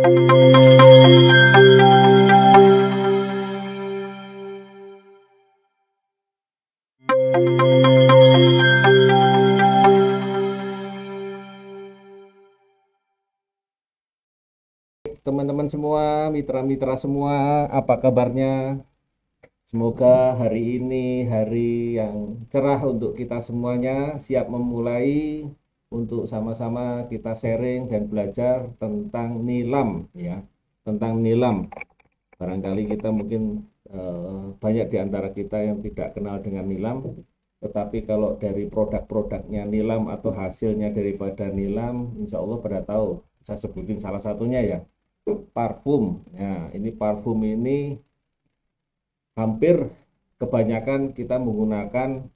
Teman-teman semua, mitra-mitra semua, apa kabarnya? Semoga hari ini hari yang cerah untuk kita semuanya, siap memulai untuk sama-sama kita sharing dan belajar tentang nilam ya, tentang nilam. Barangkali kita mungkin banyak di antara kita yang tidak kenal dengan nilam, tetapi kalau dari produk-produknya nilam atau hasilnya daripada nilam, insya Allah pada tahu. Saya sebutin salah satunya ya, parfum. Nah, ini parfum ini hampir kebanyakan kita menggunakan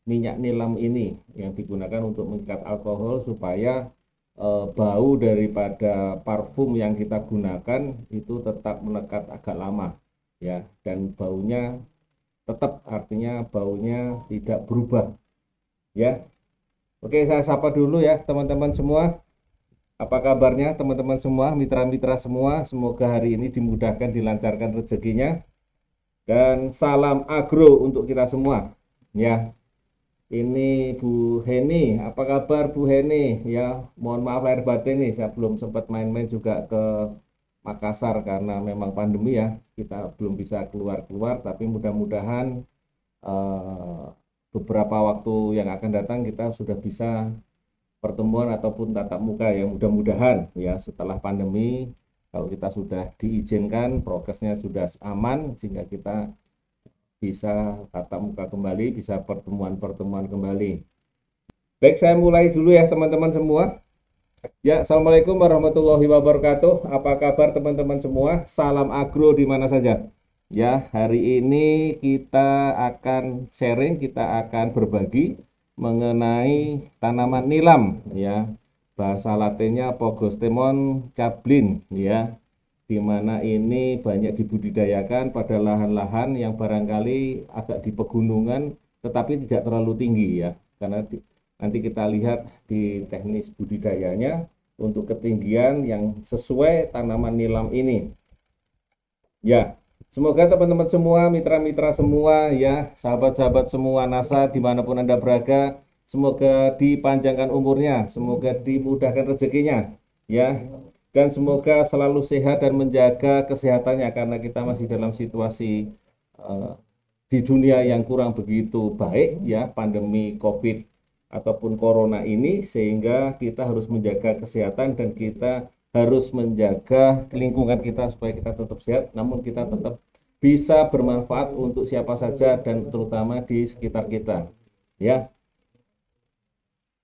minyak nilam ini yang digunakan untuk mengikat alkohol supaya bau daripada parfum yang kita gunakan itu tetap melekat agak lama ya, dan baunya tetap, artinya baunya tidak berubah ya. Oke, saya sapa dulu ya teman-teman semua. Apa kabarnya teman-teman semua, mitra-mitra semua? Semoga hari ini dimudahkan, dilancarkan rezekinya. Dan salam agro untuk kita semua. Ya, ini Bu Heni. Apa kabar Bu Heni? Ya, mohon maaf lahir batin nih, saya belum sempat main-main juga ke Makassar karena memang pandemi ya. Kita belum bisa keluar-keluar, tapi mudah-mudahan beberapa waktu yang akan datang kita sudah bisa pertemuan ataupun tatap muka ya, mudah-mudahan ya setelah pandemi, kalau kita sudah diizinkan, prokesnya sudah aman sehingga kita bisa tatap muka kembali, bisa pertemuan-pertemuan kembali. Baik, saya mulai dulu ya teman-teman semua. Ya, Assalamualaikum warahmatullahi wabarakatuh. Apa kabar teman-teman semua? Salam agro di mana saja. Ya, hari ini kita akan sharing, kita akan berbagi mengenai tanaman nilam ya. Bahasa latinnya Pogostemon cablin ya. Di mana ini banyak dibudidayakan pada lahan-lahan yang barangkali agak di pegunungan tetapi tidak terlalu tinggi ya. Karena nanti kita lihat di teknis budidayanya untuk ketinggian yang sesuai tanaman nilam ini. Ya, semoga teman-teman semua, mitra-mitra semua, ya, sahabat-sahabat semua NASA dimanapun Anda berada, semoga dipanjangkan umurnya, semoga dimudahkan rezekinya, ya, dan semoga selalu sehat dan menjaga kesehatannya karena kita masih dalam situasi di dunia yang kurang begitu baik, ya, pandemi COVID ataupun Corona ini, sehingga kita harus menjaga kesehatan dan kita harus menjaga lingkungan kita supaya kita tetap sehat, namun kita tetap bisa bermanfaat untuk siapa saja dan terutama di sekitar kita. Ya.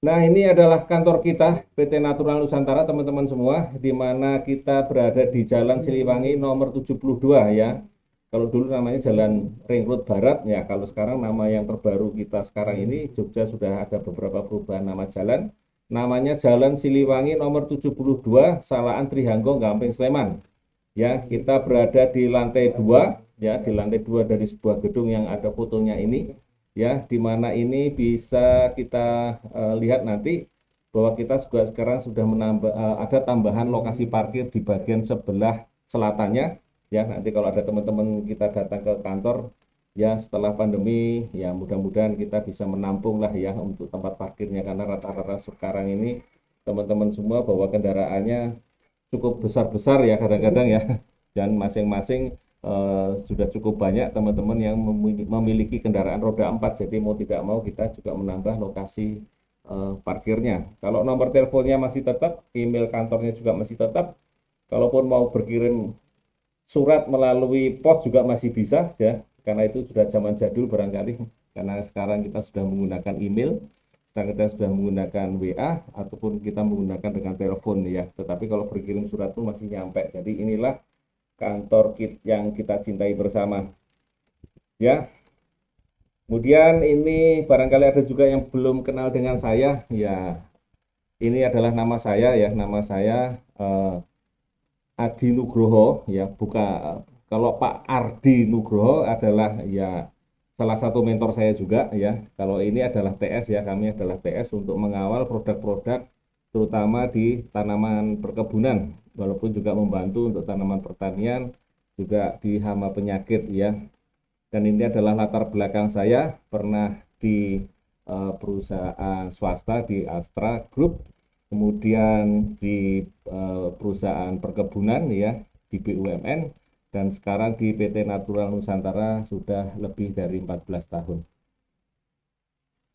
Nah, ini adalah kantor kita PT Natural Nusantara teman-teman semua, di mana kita berada di Jalan Siliwangi nomor 72 ya. Kalau dulu namanya Jalan Ring Road Barat ya, kalau sekarang nama yang terbaru kita sekarang ini Jogja sudah ada beberapa perubahan nama jalan. Namanya Jalan Siliwangi nomor 72, Salaan Trihanggo, Gamping, Sleman. Ya, kita berada di lantai 2, ya, di lantai 2 dari sebuah gedung yang ada fotonya ini, ya, di mana ini bisa kita lihat nanti bahwa kita juga sekarang sudah menambah ada tambahan lokasi parkir di bagian sebelah selatannya. Ya, nanti kalau ada teman-teman kita datang ke kantor, ya setelah pandemi ya mudah-mudahan kita bisa menampung lah ya untuk tempat parkirnya, karena rata-rata sekarang ini teman-teman semua bawa kendaraannya cukup besar-besar ya kadang-kadang ya, dan masing-masing sudah cukup banyak teman-teman yang memiliki kendaraan roda 4, jadi mau tidak mau kita juga menambah lokasi parkirnya. Kalau nomor teleponnya masih tetap, email kantornya juga masih tetap, kalaupun mau berkirim surat melalui pos juga masih bisa ya, karena itu sudah zaman jadul barangkali, karena sekarang kita sudah menggunakan email, sekarang kita sudah menggunakan WA ataupun kita menggunakan dengan telepon ya, tetapi kalau berkirim surat itu masih nyampe. Jadi inilah kantor yang kita cintai bersama ya. Kemudian ini barangkali ada juga yang belum kenal dengan saya ya, ini adalah nama saya ya, nama saya Adi Nugroho ya, kalau Pak Ardi Nugroho adalah ya salah satu mentor saya juga ya. Kalau ini adalah TS ya, kami adalah TS untuk mengawal produk-produk terutama di tanaman perkebunan, walaupun juga membantu untuk tanaman pertanian, juga di hama penyakit ya. Dan ini adalah latar belakang saya, pernah di perusahaan swasta di Astra Group, kemudian di perusahaan perkebunan ya di BUMN, dan sekarang di PT Natural Nusantara sudah lebih dari 14 tahun.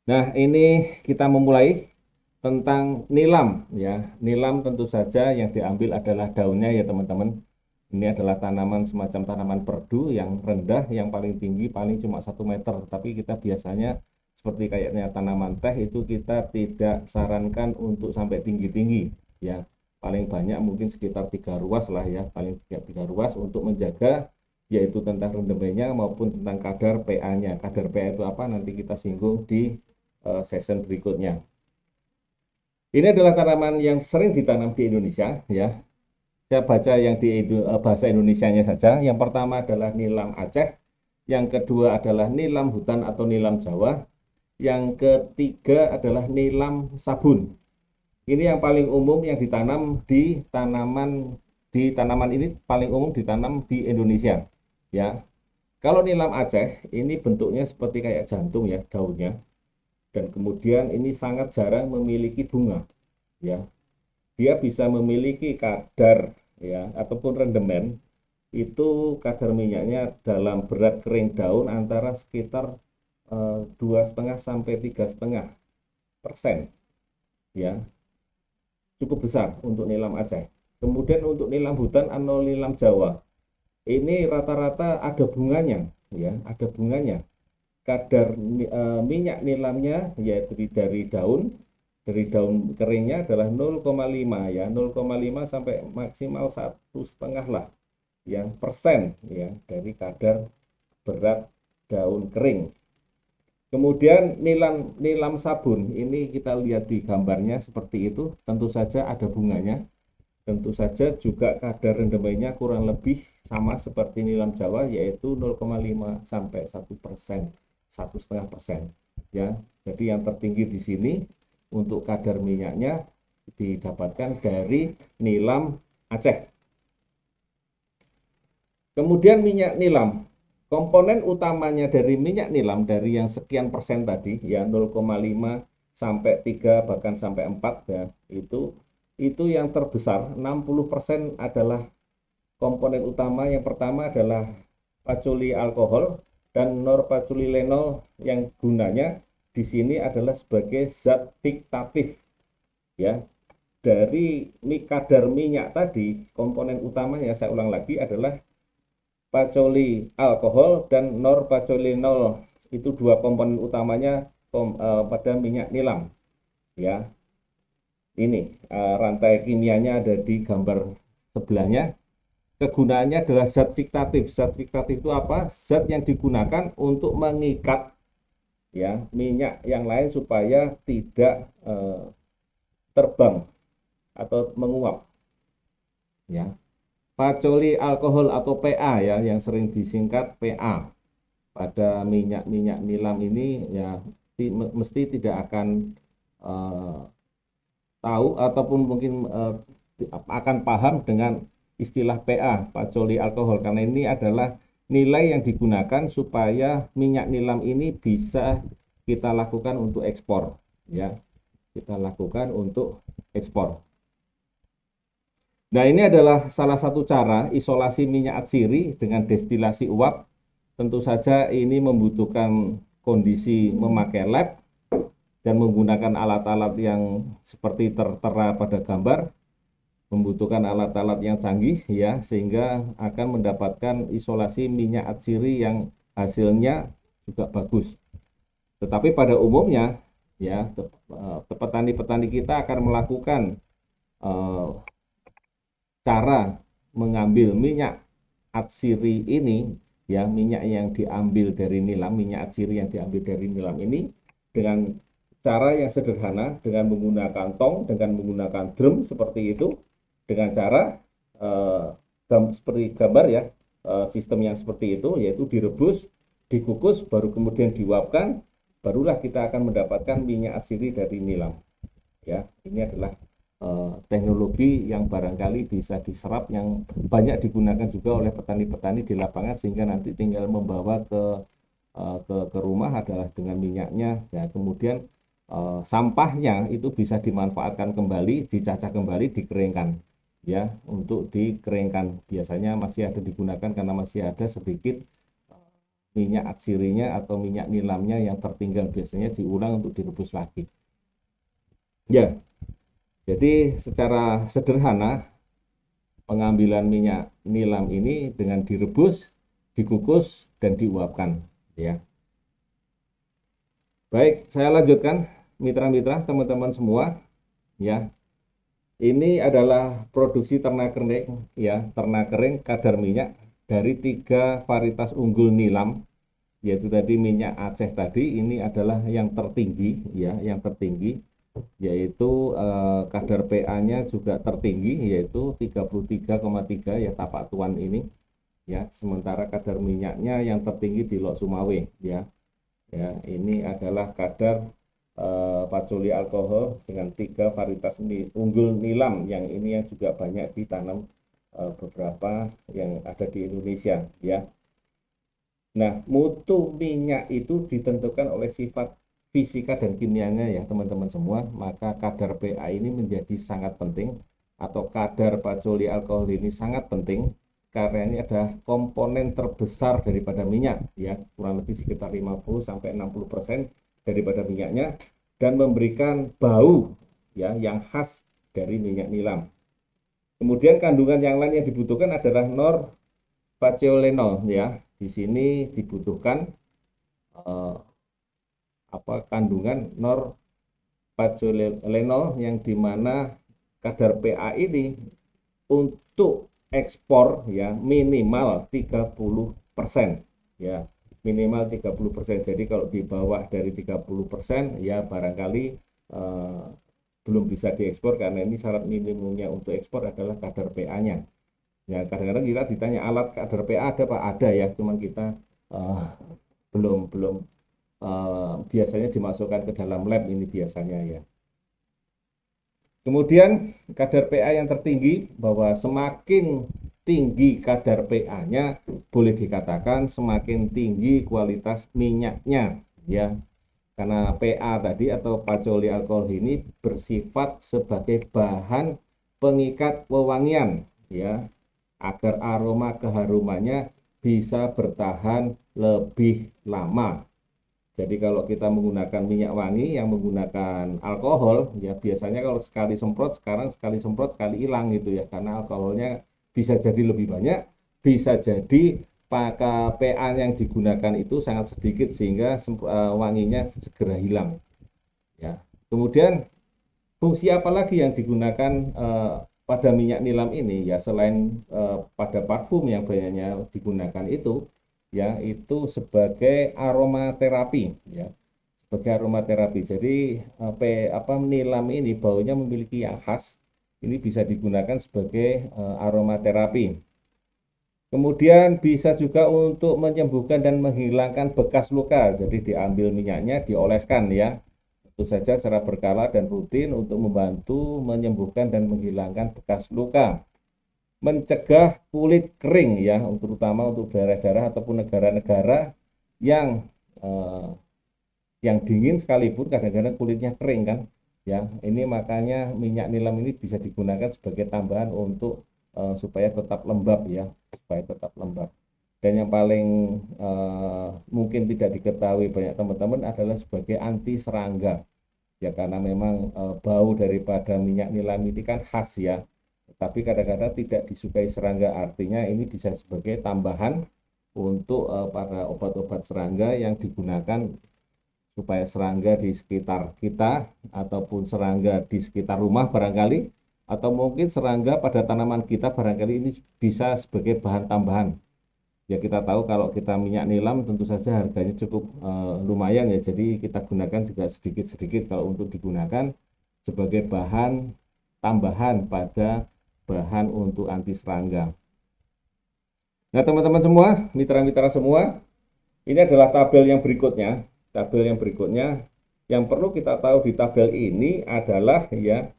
Nah, ini kita memulai tentang nilam ya. Nilam tentu saja yang diambil adalah daunnya ya teman-teman. Ini adalah tanaman semacam tanaman perdu yang rendah, yang paling tinggi paling cuma 1 meter. Tapi kita biasanya seperti kayaknya tanaman teh itu kita tidak sarankan untuk sampai tinggi-tinggi ya. Paling banyak mungkin sekitar 3 ruas lah ya, paling 3 ruas untuk menjaga yaitu tentang rendemennya maupun tentang kadar pH-nya. Kadar pH itu apa nanti kita singgung di session berikutnya. Ini adalah tanaman yang sering ditanam di Indonesia ya. Saya baca yang di bahasa Indonesianya saja. Yang pertama adalah nilam Aceh, yang kedua adalah nilam hutan atau nilam Jawa, yang ketiga adalah nilam sabun. Ini yang paling umum yang ditanam di tanaman ini paling umum ditanam di Indonesia ya. Kalau nilam Aceh ini bentuknya seperti kayak jantung ya daunnya, dan kemudian ini sangat jarang memiliki bunga ya. Dia bisa memiliki kadar ya ataupun rendemen itu kadar minyaknya dalam berat kering daun antara sekitar 2,5 sampai 3,5% ya, cukup besar untuk nilam Aceh. Kemudian untuk nilam hutan atau nilam Jawa ini rata-rata ada bunganya ya, ada bunganya. Kadar minyak nilamnya yaitu dari daun keringnya adalah 0,5 ya, 0,5 sampai maksimal 1,5 lah ya persen ya dari kadar berat daun kering. Kemudian nilam sabun ini kita lihat di gambarnya seperti itu, tentu saja ada bunganya, tentu saja juga kadar rendemennya kurang lebih sama seperti nilam Jawa yaitu 0,5 sampai 1%, 1,5% ya. Jadi yang tertinggi di sini untuk kadar minyaknya didapatkan dari nilam Aceh. Kemudian minyak nilam, komponen utamanya dari minyak nilam dari yang sekian persen tadi ya 0,5 sampai 3 bahkan sampai 4 ya, itu yang terbesar 60% adalah komponen utama. Yang pertama adalah patchouli alkohol dan norpaculilenol yang gunanya di sini adalah sebagai zat fiktatif ya. Dari kadar minyak tadi komponen utamanya, saya ulang lagi, adalah patchouli alkohol dan norpaculilenol. Itu dua komponen utamanya pada minyak nilam ya. Ini rantai kimianya ada di gambar sebelahnya. Kegunaannya adalah zat fiktatif. Zat fiktatif itu apa? Zat yang digunakan untuk mengikat ya minyak yang lain supaya tidak terbang atau menguap ya. Patchouli alkohol atau PA ya, yang sering disingkat PA pada minyak nilam ini ya mesti tidak akan tahu ataupun mungkin akan paham dengan istilah PA, patchouli alkohol, karena ini adalah nilai yang digunakan supaya minyak nilam ini bisa kita lakukan untuk ekspor ya, kita lakukan untuk ekspor. Nah, ini adalah salah satu cara isolasi minyak atsiri dengan destilasi uap. Tentu saja ini membutuhkan kondisi memakai lab dan menggunakan alat-alat yang seperti tertera pada gambar, membutuhkan alat-alat yang canggih ya, sehingga akan mendapatkan isolasi minyak atsiri yang hasilnya juga bagus. Tetapi pada umumnya ya petani-petani kita akan melakukan cara mengambil minyak atsiri ini ya, minyak yang diambil dari nilam, minyak atsiri yang diambil dari nilam ini dengan cara yang sederhana, dengan menggunakan tong, dengan menggunakan drum seperti itu, dengan cara seperti gambar ya, sistem yang seperti itu, yaitu direbus, dikukus, baru kemudian diuapkan, barulah kita akan mendapatkan minyak atsiri dari nilam ya. Ini adalah teknologi yang barangkali bisa diserap yang banyak digunakan juga oleh petani-petani di lapangan, sehingga nanti tinggal membawa ke rumah adalah dengan minyaknya ya. Kemudian sampahnya itu bisa dimanfaatkan kembali, dicacah kembali, dikeringkan ya, untuk dikeringkan. Biasanya masih ada digunakan karena masih ada sedikit minyak atsirinya atau minyak nilamnya yang tertinggal, biasanya diulang untuk direbus lagi ya. Jadi secara sederhana pengambilan minyak nilam ini dengan direbus, dikukus, dan diuapkan ya. Baik, saya lanjutkan mitra-mitra teman-teman semua ya. Ini adalah produksi ternak kering ya, ternak kering kadar minyak dari 3 varietas unggul nilam, yaitu tadi minyak Aceh tadi. Ini adalah yang tertinggi ya, yang tertinggi, yaitu kadar PA-nya juga tertinggi, yaitu 33,3 ya, tapak tuan ini ya. Sementara kadar minyaknya yang tertinggi di Lok Sumawe ya. Ya, ini adalah kadar patchouli alkohol dengan 3 varietas unggul nilam, yang ini yang juga banyak ditanam beberapa yang ada di Indonesia ya. Nah, mutu minyak itu ditentukan oleh sifat fisika dan kimianya ya teman-teman semua. Maka kadar PA ini menjadi sangat penting, atau kadar patchouli alkohol ini sangat penting, karena ini adalah komponen terbesar daripada minyak ya, kurang lebih sekitar 50-60% daripada minyaknya, dan memberikan bau ya yang khas dari minyak nilam. Kemudian kandungan yang lain yang dibutuhkan adalah norpaciolenol ya. Di sini dibutuhkan kandungan norpaciolenol, yang dimana kadar PA ini untuk ekspor ya minimal 30% ya, minimal 30%. Jadi kalau di bawah dari 30% ya barangkali belum bisa diekspor, karena ini syarat minimumnya untuk ekspor adalah kadar PA-nya. Ya, kadang-kadang kita ditanya alat kadar PA ada Pak? Ada ya, cuman kita belum biasanya dimasukkan ke dalam lab ini biasanya ya. Kemudian kadar PA yang tertinggi, bahwa semakin tinggi kadar PA-nya boleh dikatakan semakin tinggi kualitas minyaknya ya. Karena PA tadi atau patchouli alkohol ini bersifat sebagai bahan pengikat wewangian ya, agar aroma keharumannya bisa bertahan lebih lama. Jadi kalau kita menggunakan minyak wangi yang menggunakan alkohol ya, biasanya kalau sekali semprot, sekarang sekali semprot sekali hilang gitu ya, karena alkoholnya bisa jadi lebih banyak, bisa jadi PA yang digunakan itu sangat sedikit sehingga wanginya segera hilang ya. Kemudian fungsi apa lagi yang digunakan pada minyak nilam ini ya, selain pada parfum yang banyaknya digunakan itu ya, itu sebagai aromaterapi ya, sebagai aromaterapi. Jadi nilam ini baunya memiliki yang khas, ini bisa digunakan sebagai aromaterapi. Kemudian bisa juga untuk menyembuhkan dan menghilangkan bekas luka. Jadi diambil minyaknya, dioleskan ya, tentu saja secara berkala dan rutin untuk membantu menyembuhkan dan menghilangkan bekas luka. Mencegah kulit kering ya, terutama untuk daerah-daerah ataupun negara-negara yang dingin sekalipun kadang-kadang kulitnya kering kan ya. Ini makanya minyak nilam ini bisa digunakan sebagai tambahan untuk supaya tetap lembab ya, supaya tetap lembab. Dan yang paling mungkin tidak diketahui banyak teman-teman adalah sebagai anti serangga ya, karena memang bau daripada minyak nilam ini kan khas ya, tapi kadang-kadang tidak disukai serangga. Artinya ini bisa sebagai tambahan untuk para obat-obat serangga yang digunakan supaya serangga di sekitar kita ataupun serangga di sekitar rumah barangkali, atau mungkin serangga pada tanaman kita barangkali, ini bisa sebagai bahan tambahan. Ya kita tahu kalau kita minyak nilam tentu saja harganya cukup lumayan ya, jadi kita gunakan juga sedikit-sedikit kalau untuk digunakan sebagai bahan tambahan pada bahan untuk anti serangga. Nah teman-teman semua, mitra-mitra semua, ini adalah tabel yang berikutnya. Tabel yang berikutnya yang perlu kita tahu di tabel ini adalah ya,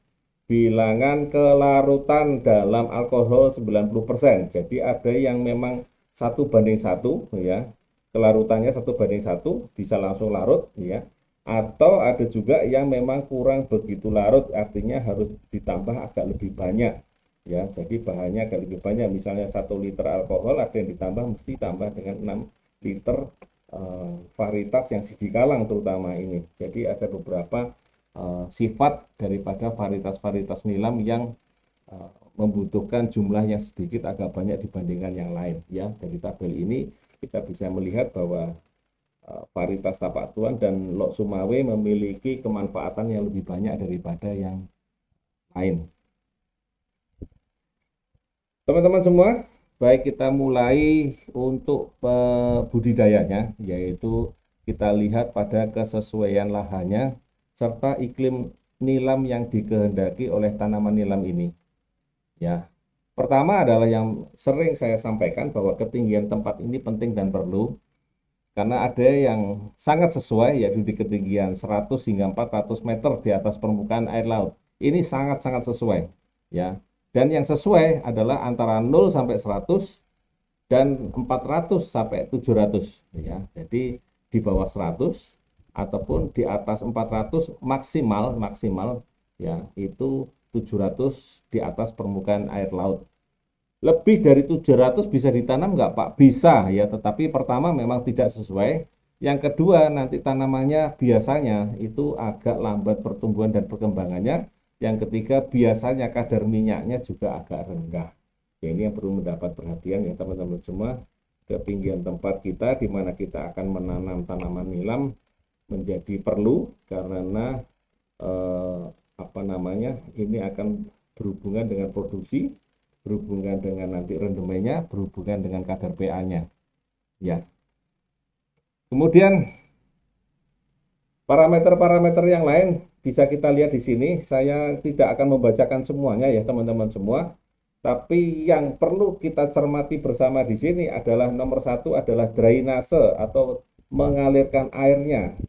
bilangan kelarutan dalam alkohol 90%. Jadi ada yang memang 1:1 ya, kelarutannya 1:1 bisa langsung larut ya. Atau ada juga yang memang kurang begitu larut, artinya harus ditambah agak lebih banyak ya. Jadi bahannya agak lebih banyak, misalnya 1 liter alkohol ada yang ditambah mesti tambah dengan 6 liter varietas yang sidikalang terutama ini. Jadi ada beberapa sifat daripada varietas-varietas nilam yang membutuhkan jumlah yang sedikit agak banyak dibandingkan yang lain ya. Dari tabel ini kita bisa melihat bahwa varietas Tapak Tuan dan Lok Sumawe memiliki kemanfaatan yang lebih banyak daripada yang lain. Teman-teman semua, baik kita mulai untuk budidayanya, yaitu kita lihat pada kesesuaian lahannya serta iklim nilam yang dikehendaki oleh tanaman nilam ini. Ya, pertama adalah yang sering saya sampaikan bahwa ketinggian tempat ini penting dan perlu. Karena ada yang sangat sesuai, yaitu di ketinggian 100 hingga 400 meter di atas permukaan air laut. Ini sangat-sangat sesuai. Ya. Dan yang sesuai adalah antara 0 sampai 100 dan 400 sampai 700. Ya. Jadi di bawah 100 ataupun di atas 400 maksimal ya, itu 700 di atas permukaan air laut. Lebih dari 700 bisa ditanam nggak Pak? Bisa ya, tetapi pertama memang tidak sesuai. Yang kedua, nanti tanamannya biasanya itu agak lambat pertumbuhan dan perkembangannya. Yang ketiga, biasanya kadar minyaknya juga agak rendah. Ya, ini yang perlu mendapat perhatian ya teman-teman semua. Ketinggian tempat kita di mana kita akan menanam tanaman nilam menjadi perlu karena ini akan berhubungan dengan produksi, berhubungan dengan nanti rendemennya, berhubungan dengan kadar pH-nya. Ya. Kemudian parameter-parameter yang lain bisa kita lihat di sini. Saya tidak akan membacakan semuanya ya teman-teman semua. Tapi yang perlu kita cermati bersama di sini adalah nomor 1 adalah drainase atau mengalirkan airnya.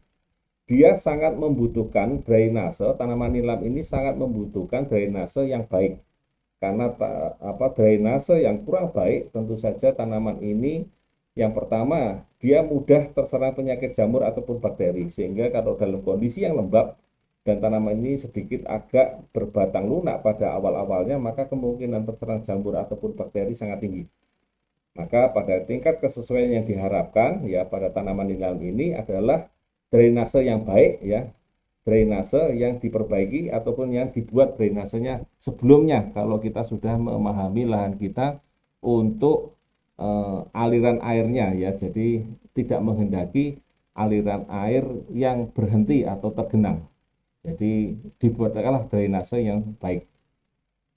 Dia sangat membutuhkan drainase, tanaman nilam ini sangat membutuhkan drainase yang baik. Karena drainase yang kurang baik, tentu saja tanaman ini yang pertama dia mudah terserang penyakit jamur ataupun bakteri, sehingga kalau dalam kondisi yang lembab dan tanaman ini sedikit agak berbatang lunak pada awal-awalnya, maka kemungkinan terserang jamur ataupun bakteri sangat tinggi. Maka pada tingkat kesesuaian yang diharapkan ya pada tanaman nilam ini adalah drainase yang baik ya, drainase yang diperbaiki ataupun yang dibuat drainasenya sebelumnya kalau kita sudah memahami lahan kita untuk aliran airnya ya. Jadi tidak menghendaki aliran air yang berhenti atau tergenang. Jadi dibuatlah drainase yang baik.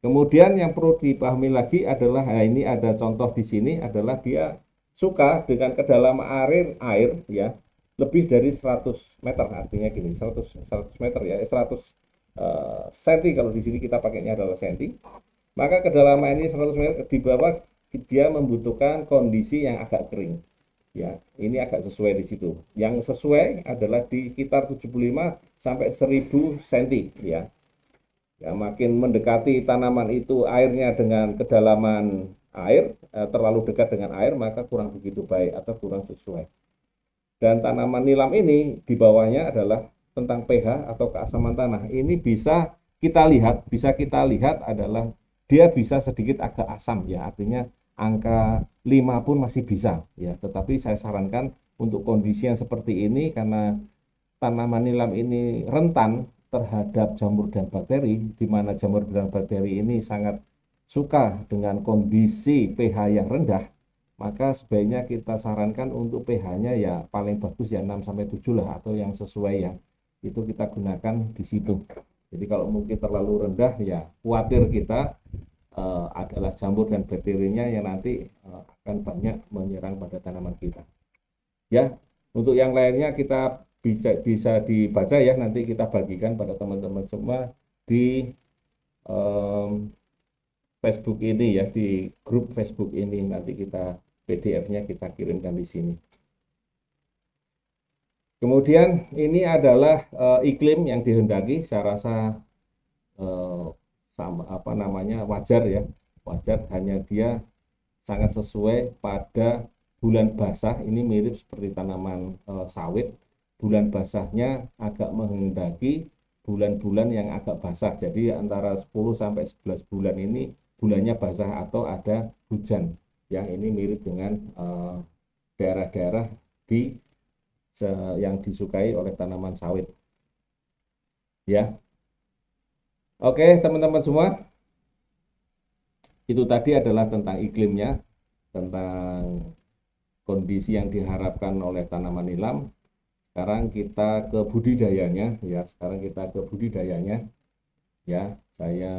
Kemudian yang perlu dipahami lagi adalah ini ada contoh di sini adalah dia suka dengan kedalaman air ya lebih dari 100 meter, artinya gini 100 meter ya 100 senti, kalau di sini kita pakainya adalah senti, maka kedalaman ini 100 meter di bawah dia membutuhkan kondisi yang agak kering ya. Ini agak sesuai di situ. Yang sesuai adalah di sekitar 75 sampai 1000 senti ya. Ya, makin mendekati tanaman itu airnya dengan kedalaman air terlalu dekat dengan air, maka kurang begitu baik atau kurang sesuai. Dan tanaman nilam ini di bawahnya adalah tentang pH atau keasaman tanah. Ini bisa kita lihat adalah dia bisa sedikit agak asam ya, artinya angka 5 pun masih bisa ya. Tetapi saya sarankan untuk kondisi yang seperti ini karena tanaman nilam ini rentan terhadap jamur dan bakteri, di mana jamur dan bakteri ini sangat suka dengan kondisi pH yang rendah. Maka sebaiknya kita sarankan untuk pH-nya ya paling bagus ya 6-7 lah, atau yang sesuai ya itu kita gunakan di situ. Jadi kalau mungkin terlalu rendah ya khawatir kita adalah jamur dan bakterinya yang nanti akan banyak menyerang pada tanaman kita. Ya, untuk yang lainnya kita bisa dibaca ya, nanti kita bagikan pada teman-teman semua di Facebook ini ya, di grup Facebook ini nanti kita PDF-nya kita kirimkan di sini. Kemudian ini adalah iklim yang dihendaki. Saya rasa sama apa namanya wajar ya, wajar, hanya dia sangat sesuai pada bulan basah. Ini mirip seperti tanaman sawit, bulan basahnya agak menghendaki bulan-bulan yang agak basah. Jadi antara 10 sampai 11 bulan ini bulannya basah atau ada hujan. Yang ini mirip dengan daerah-daerah di yang disukai oleh tanaman sawit. Ya. Oke, teman-teman semua. Itu tadi adalah tentang iklimnya, tentang kondisi yang diharapkan oleh tanaman nilam. Sekarang kita ke budidayanya ya. Sekarang kita ke budidayanya ya. Saya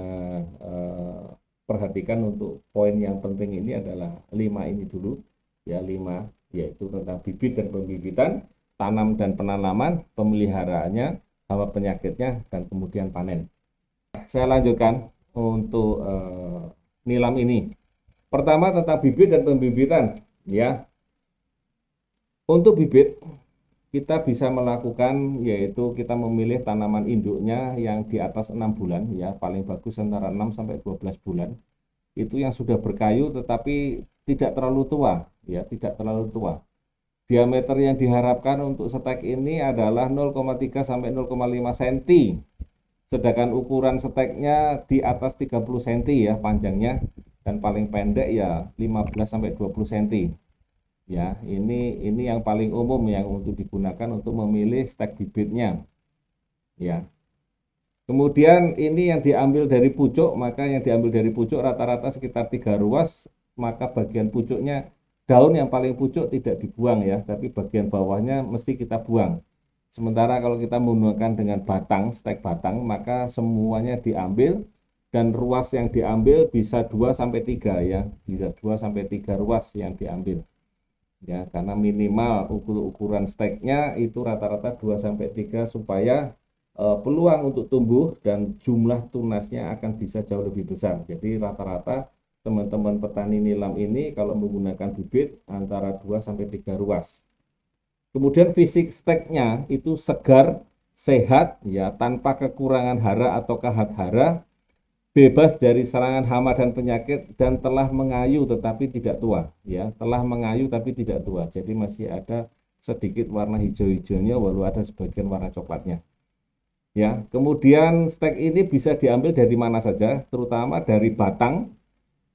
perhatikan untuk poin yang penting ini adalah 5 ini dulu ya, 5, yaitu tentang bibit dan pembibitan, tanam dan penanaman, pemeliharaannya, hama penyakitnya, dan kemudian panen. Saya lanjutkan untuk nilam ini. Pertama tentang bibit dan pembibitan ya. Untuk bibit kita bisa melakukan, yaitu kita memilih tanaman induknya yang di atas 6 bulan ya, paling bagus antara 6 sampai 12 bulan. Itu yang sudah berkayu tetapi tidak terlalu tua ya, tidak terlalu tua. Diameter yang diharapkan untuk stek ini adalah 0,3 sampai 0,5 cm. Sedangkan ukuran steknya di atas 30 cm ya panjangnya, dan paling pendek ya 15 sampai 20 cm. Ya, ini yang paling umum yang untuk digunakan untuk memilih stek bibitnya. Ya. Kemudian ini yang diambil dari pucuk, maka yang diambil dari pucuk rata-rata sekitar 3 ruas, maka bagian pucuknya, daun yang paling pucuk tidak dibuang ya, tapi bagian bawahnya mesti kita buang. Sementara kalau kita menggunakan dengan batang, stek batang, maka semuanya diambil, dan ruas yang diambil bisa 2 sampai 3 ya, bisa 2 sampai 3 ruas yang diambil. Ya, karena minimal ukuran steknya itu rata-rata 2 sampai 3 supaya peluang untuk tumbuh dan jumlah tunasnya akan bisa jauh lebih besar. Jadi rata-rata teman-teman petani nilam ini kalau menggunakan bibit antara 2 sampai 3 ruas. Kemudian fisik steknya itu segar, sehat ya, tanpa kekurangan hara atau kahat hara, bebas dari serangan hama dan penyakit, dan telah mengayu tetapi tidak tua ya, telah mengayu tapi tidak tua. Jadi masih ada sedikit warna hijau-hijaunya walau ada sebagian warna coklatnya. Ya, kemudian stek ini bisa diambil dari mana saja, terutama dari batang,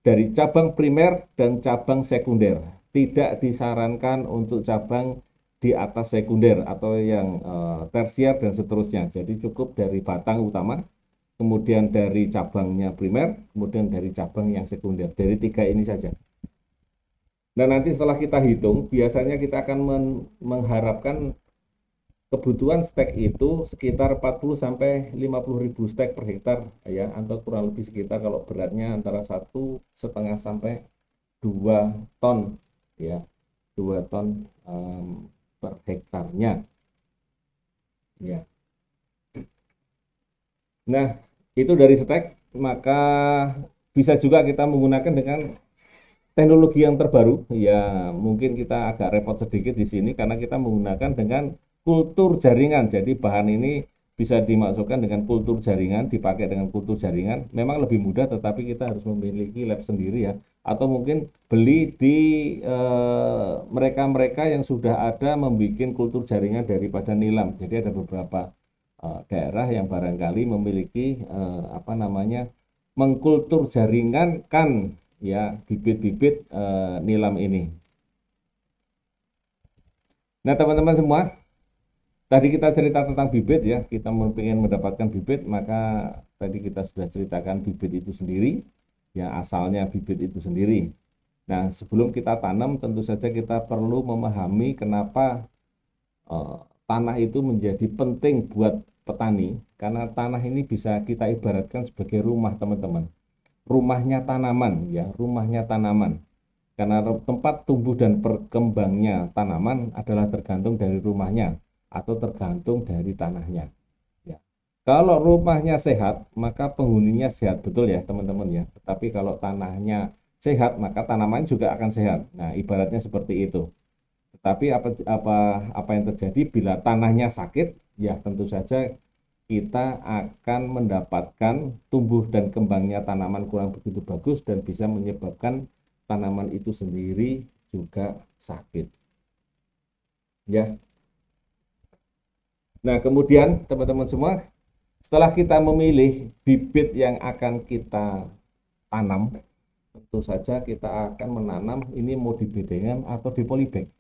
dari cabang primer dan cabang sekunder. Tidak disarankan untuk cabang di atas sekunder atau yang tersier dan seterusnya. Jadi cukup dari batang utama, kemudian dari cabangnya primer, kemudian dari cabang yang sekunder. Dari 3 ini saja. Dan nanti setelah kita hitung, biasanya kita akan mengharapkan kebutuhan stek itu sekitar 40 sampai 50 ribu stek per hektar ya, atau kurang lebih sekitar kalau beratnya antara 1,5 sampai 2 ton ya, 2 ton per hektarnya ya. Nah, itu dari stek. Maka bisa juga kita menggunakan dengan teknologi yang terbaru ya. Mungkin kita agak repot sedikit di sini karena kita menggunakan dengan kultur jaringan. Jadi bahan ini bisa dimasukkan dengan kultur jaringan, dipakai dengan kultur jaringan. Memang lebih mudah, tetapi kita harus memiliki lab sendiri ya, atau mungkin beli di mereka-mereka yang sudah ada membuat kultur jaringan daripada nilam. Jadi ada beberapa daerah yang barangkali memiliki apa namanya, mengkultur jaringan kan ya bibit-bibit nilam ini. Nah teman-teman semua, tadi kita cerita tentang bibit ya, kita ingin mendapatkan bibit, maka tadi kita sudah ceritakan bibit itu sendiri ya, asalnya bibit itu sendiri. Nah sebelum kita tanam tentu saja kita perlu memahami kenapa tanah itu menjadi penting buat petani, karena tanah ini bisa kita ibaratkan sebagai rumah teman-teman, rumahnya tanaman ya, rumahnya tanaman, karena tempat tumbuh dan berkembangnya tanaman adalah tergantung dari rumahnya atau tergantung dari tanahnya ya. Kalau rumahnya sehat maka penghuninya sehat, betul ya teman-teman ya. Tetapi kalau tanahnya sehat maka tanaman juga akan sehat. Nah ibaratnya seperti itu. Tetapi apa yang terjadi bila tanahnya sakit? Ya tentu saja kita akan mendapatkan tumbuh dan kembangnya tanaman kurang begitu bagus dan bisa menyebabkan tanaman itu sendiri juga sakit. Ya. Nah, kemudian teman-teman semua, setelah kita memilih bibit yang akan kita tanam, tentu saja kita akan menanam ini mau di bedengan atau di polybag.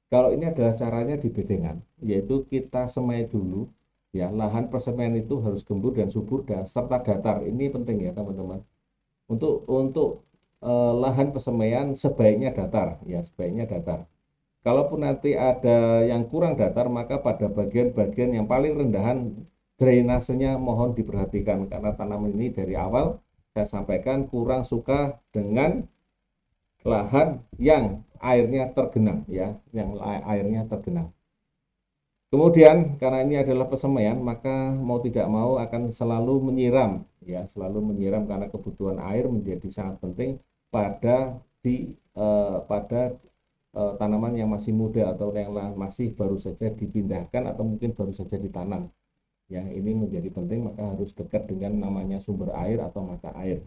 Kalau ini adalah caranya di bedengan, yaitu kita semai dulu. Ya, lahan persemaian itu harus gembur dan subur dan serta datar. Ini penting ya teman-teman. Untuk lahan persemaian sebaiknya datar, ya sebaiknya datar. Kalaupun nanti ada yang kurang datar, maka pada bagian-bagian yang paling rendahan drainasenya mohon diperhatikan karena tanaman ini dari awal saya sampaikan kurang suka dengan lahan yang airnya tergenang, ya, yang airnya tergenang. Kemudian karena ini adalah persemaian, maka mau tidak mau akan selalu menyiram, ya, selalu menyiram karena kebutuhan air menjadi sangat penting pada tanaman yang masih muda atau yang masih baru saja dipindahkan atau mungkin baru saja ditanam. Ya, ini menjadi penting, maka harus dekat dengan namanya sumber air atau mata air.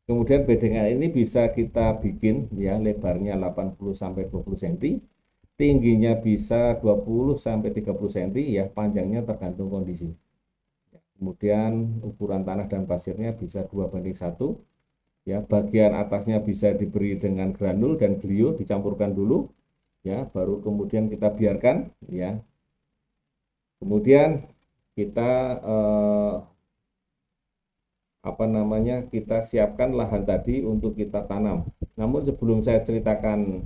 Kemudian bedengan ini bisa kita bikin ya lebarnya 80 sampai 20 cm. Tingginya bisa 20 sampai 30 cm ya, panjangnya tergantung kondisi. Kemudian ukuran tanah dan pasirnya bisa 2:1. Ya, bagian atasnya bisa diberi dengan granul dan glio dicampurkan dulu ya, baru kemudian kita biarkan ya. Kemudian kita kita siapkan lahan tadi untuk kita tanam. Namun sebelum saya ceritakan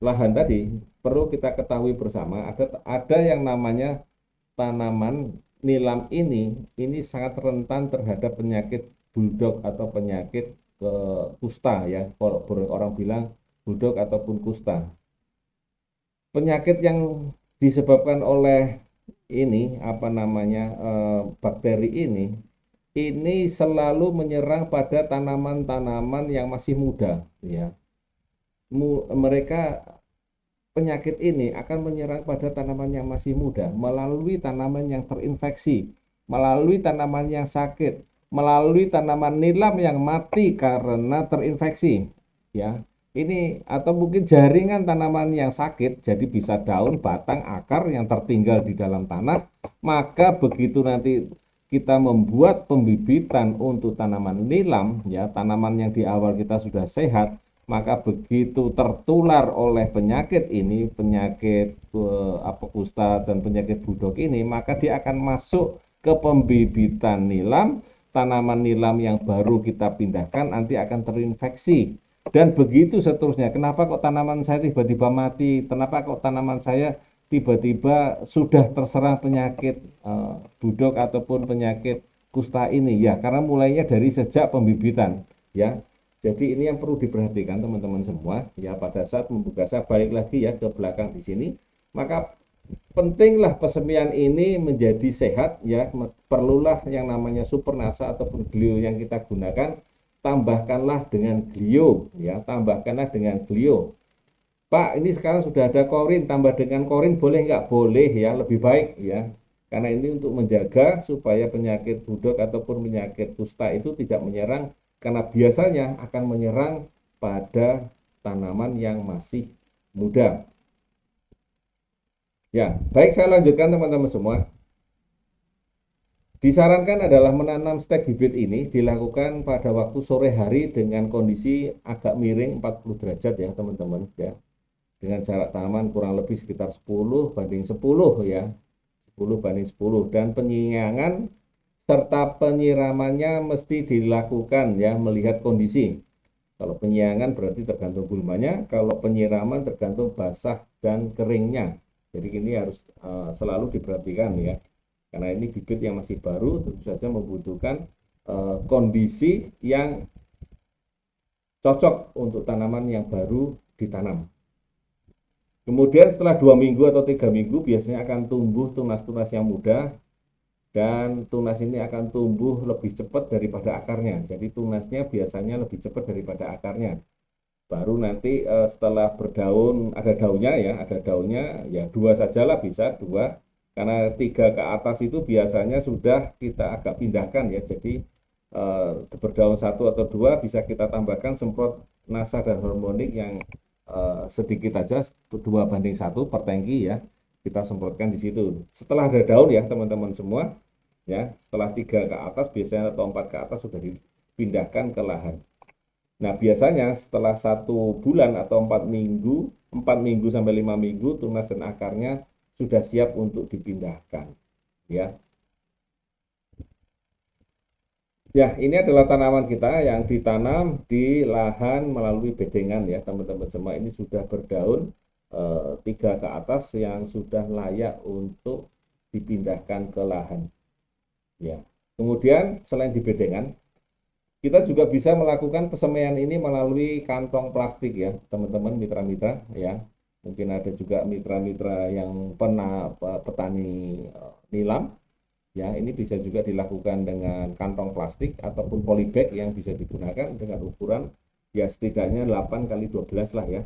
lahan tadi, perlu kita ketahui bersama ada yang namanya tanaman nilam ini sangat rentan terhadap penyakit buldog atau penyakit kusta ya. Kalau orang bilang buldog ataupun kusta. Penyakit yang disebabkan oleh ini bakteri ini selalu menyerang pada tanaman-tanaman yang masih muda ya. Penyakit ini akan menyerang pada tanaman yang masih muda melalui tanaman yang terinfeksi, melalui tanaman yang sakit, melalui tanaman nilam yang mati karena terinfeksi. Ya, ini atau mungkin jaringan tanaman yang sakit, jadi bisa daun, batang, akar yang tertinggal di dalam tanah. Maka begitu nanti kita membuat pembibitan untuk tanaman nilam, ya tanaman yang di awal kita sudah sehat, maka begitu tertular oleh penyakit ini, penyakit kusta dan penyakit buldog ini, maka dia akan masuk ke pembibitan nilam, tanaman nilam yang baru kita pindahkan nanti akan terinfeksi. Dan begitu seterusnya. Kenapa kok tanaman saya tiba-tiba mati? Kenapa kok tanaman saya tiba-tiba sudah terserang penyakit buldog ataupun penyakit kusta ini? Ya, karena mulainya dari sejak pembibitan, ya. Jadi ini yang perlu diperhatikan teman-teman semua ya, pada saat membuka. Saya balik lagi ya ke belakang di sini, maka pentinglah persemian ini menjadi sehat ya. Perlulah yang namanya supernasa ataupun glio yang kita gunakan, tambahkanlah dengan glio ya, tambahkanlah dengan glio. Pak, ini sekarang sudah ada korin, tambah dengan korin boleh nggak? Boleh ya, lebih baik ya. Karena ini untuk menjaga supaya penyakit buldog ataupun penyakit kusta itu tidak menyerang, karena biasanya akan menyerang pada tanaman yang masih muda. Ya, baik, saya lanjutkan teman-teman semua. Disarankan adalah menanam stek bibit ini dilakukan pada waktu sore hari dengan kondisi agak miring 40 derajat ya teman-teman ya. Dengan jarak tanaman kurang lebih sekitar 10:10 ya. 10:10 dan penyiraman serta penyiramannya mesti dilakukan ya melihat kondisi. Kalau penyiangan berarti tergantung gulmanya, kalau penyiraman tergantung basah dan keringnya. Jadi ini harus selalu diperhatikan ya. Karena ini bibit yang masih baru, tentu saja membutuhkan kondisi yang cocok untuk tanaman yang baru ditanam. Kemudian setelah 2 minggu atau 3 minggu biasanya akan tumbuh tunas-tunas yang muda. Dan tunas ini akan tumbuh lebih cepat daripada akarnya. Jadi tunasnya biasanya lebih cepat daripada akarnya. Baru nanti setelah berdaun, ada daunnya ya 2 sajalah bisa 2. Karena 3 ke atas itu biasanya sudah kita agak pindahkan ya. Jadi berdaun 1 atau 2 bisa kita tambahkan semprot nasa dan harmonik yang sedikit aja, 2:1 per tangki ya. Kita semprotkan di situ. Setelah ada daun ya teman-teman semua, ya setelah 3 ke atas biasanya atau 4 ke atas sudah dipindahkan ke lahan. Nah biasanya setelah 1 bulan atau 4 minggu, 4 minggu sampai 5 minggu, tunas dan akarnya sudah siap untuk dipindahkan ya. Ya, ini adalah tanaman kita yang ditanam di lahan melalui bedengan ya, teman-teman semua. Ini sudah berdaun 3 ke atas yang sudah layak untuk dipindahkan ke lahan. Ya. Kemudian selain di bedengan, kita juga bisa melakukan pesemaian ini melalui kantong plastik ya, teman-teman mitra-mitra ya. Mungkin ada juga mitra-mitra yang pernah petani nilam. Ya, ini bisa juga dilakukan dengan kantong plastik ataupun polybag yang bisa digunakan dengan ukuran ya setidaknya 8 kali 12 lah ya.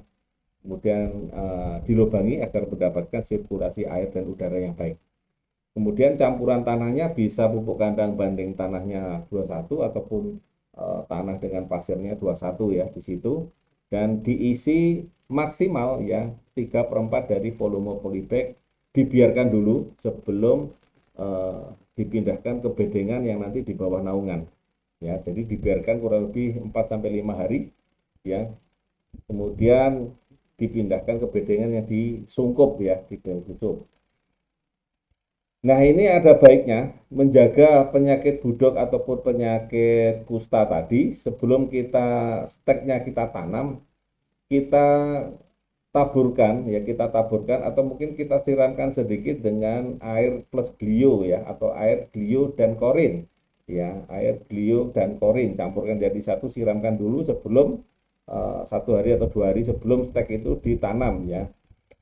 Kemudian dilubangi agar mendapatkan sirkulasi air dan udara yang baik. Kemudian campuran tanahnya bisa pupuk kandang banding tanahnya 21 ataupun tanah dengan pasirnya 21 ya di situ. Dan diisi maksimal ya 3/4 dari volume polybag, dibiarkan dulu sebelum dipindahkan ke bedengan yang nanti di bawah naungan ya. Jadi dibiarkan kurang lebih 4 sampai 5 hari ya. Kemudian dipindahkan ke bedengan yang disungkup ya, dibungkus. Nah, ini ada baiknya menjaga penyakit budok ataupun penyakit kusta tadi sebelum steknya kita tanam, kita kita taburkan atau mungkin kita siramkan sedikit dengan air plus glio ya, atau air glio dan korin ya, air glio dan korin campurkan jadi satu, siramkan dulu sebelum 1 hari atau 2 hari sebelum stek itu ditanam ya.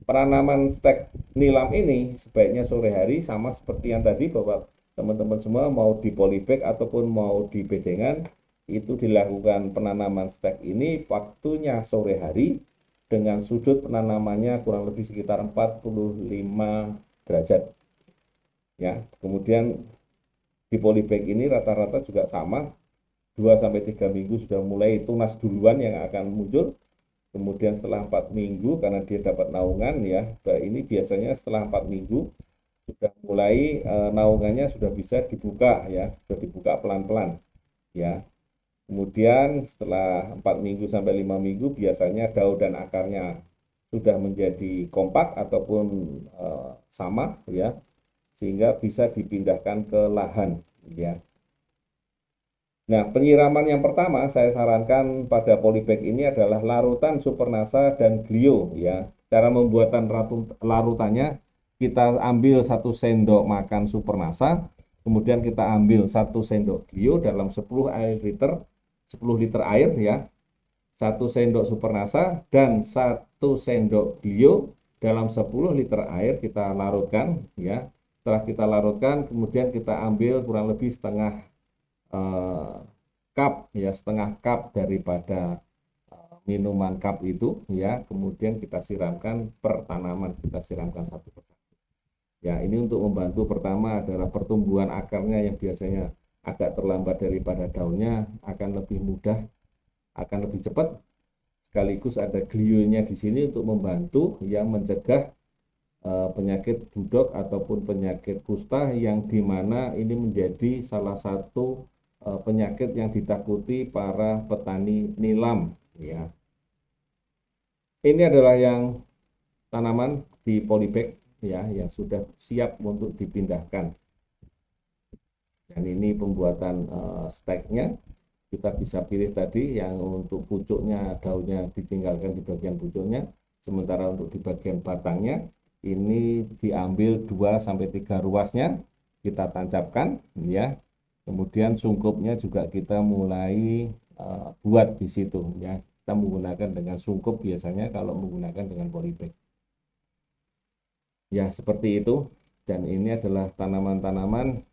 Penanaman stek nilam ini sebaiknya sore hari, sama seperti yang tadi bahwa teman-teman semua mau di polybag ataupun mau di bedengan, itu dilakukan penanaman stek ini waktunya sore hari dengan sudut penanamannya kurang lebih sekitar 45 derajat ya. Kemudian di polybag ini rata-rata juga sama, 2 sampai 3 minggu sudah mulai tunas duluan yang akan muncul. Kemudian setelah 4 minggu karena dia dapat naungan ya, ini biasanya setelah 4 minggu sudah mulai naungannya sudah bisa dibuka ya, sudah dibuka pelan-pelan ya. Kemudian setelah 4 minggu sampai 5 minggu biasanya daun dan akarnya sudah menjadi kompak ataupun sama ya, sehingga bisa dipindahkan ke lahan ya. Nah, penyiraman yang pertama saya sarankan pada polybag ini adalah larutan supernasa dan glio ya. Cara membuatan larutannya, kita ambil 1 sendok makan supernasa, kemudian kita ambil 1 sendok glio dalam 10 liter air ya, 1 sendok supernasa dan 1 sendok glio dalam 10 liter air kita larutkan ya. Setelah kita larutkan, kemudian kita ambil kurang lebih setengah cup ya, setengah cup daripada minuman cup itu ya. Kemudian kita siramkan per tanaman, kita siramkan satu persatu ya. Ini untuk membantu, pertama adalah pertumbuhan akarnya yang biasanya agak terlambat daripada daunnya akan lebih mudah, akan lebih cepat. Sekaligus ada glionya di sini untuk membantu yang mencegah penyakit budok ataupun penyakit kusta, yang dimana ini menjadi salah satu penyakit yang ditakuti para petani nilam ya. Ini adalah yang tanaman di polybag ya, yang sudah siap untuk dipindahkan. Dan ini pembuatan steknya, kita bisa pilih tadi yang untuk pucuknya, daunnya ditinggalkan di bagian pucuknya, sementara untuk di bagian batangnya ini diambil 2 sampai 3 ruasnya, kita tancapkan ya. Kemudian sungkupnya juga kita mulai buat di situ ya. Kita menggunakan dengan sungkup biasanya kalau menggunakan dengan polybag. Ya, seperti itu. Dan ini adalah tanaman-tanaman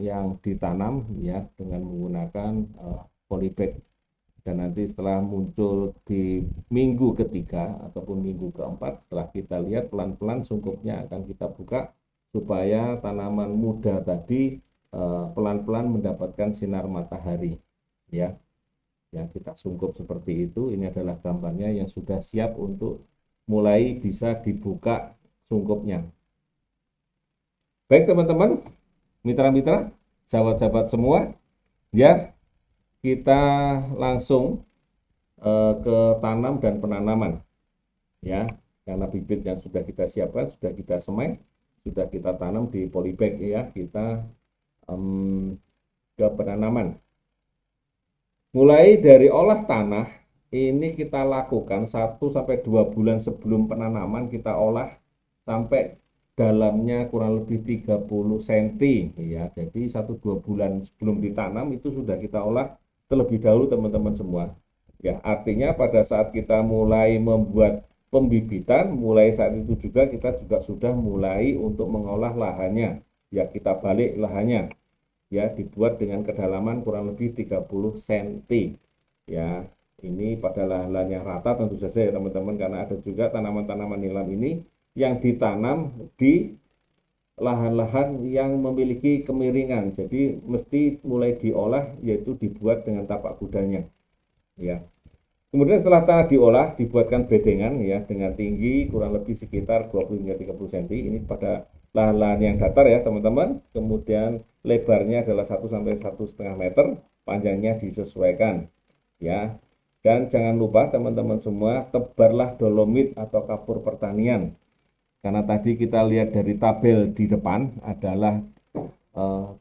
yang ditanam ya dengan menggunakan polybag. Dan nanti setelah muncul di minggu ketiga ataupun minggu keempat, setelah kita lihat pelan-pelan sungkupnya akan kita buka supaya tanaman muda tadi pelan-pelan mendapatkan sinar matahari, ya. Ya, kita sungkup seperti itu. Ini adalah gambarnya yang sudah siap untuk mulai bisa dibuka sungkupnya. Baik teman-teman, mitra-mitra, sahabat-sahabat semua, ya kita langsung ke tanam dan penanaman, ya, karena bibit yang sudah kita siapkan, sudah kita semai, sudah kita tanam di polybag, ya, kita ke penanaman. Mulai dari olah tanah, ini kita lakukan 1-2 bulan sebelum penanaman, kita olah sampai dalamnya kurang lebih 30 cm, ya. Jadi 1-2 bulan sebelum ditanam itu sudah kita olah terlebih dahulu teman-teman semua. Ya, artinya pada saat kita mulai membuat pembibitan, mulai saat itu juga kita juga sudah mulai untuk mengolah lahannya. Ya, kita balik lahannya. Ya, dibuat dengan kedalaman kurang lebih 30 cm. Ya, ini pada lahan yang rata tentu saja ya teman-teman, karena ada juga tanaman-tanaman nilam ini yang ditanam di lahan-lahan yang memiliki kemiringan. Jadi mesti mulai diolah, yaitu dibuat dengan tapak kudanya. Ya. Kemudian setelah tanah diolah, dibuatkan bedengan, ya, dengan tinggi kurang lebih sekitar 20-30 cm. Ini pada lahan-lahan yang datar ya teman-teman. Kemudian lebarnya adalah 1-1,5 meter, panjangnya disesuaikan, ya. Dan jangan lupa teman-teman semua, tebarlah dolomit atau kapur pertanian. Karena tadi kita lihat dari tabel di depan adalah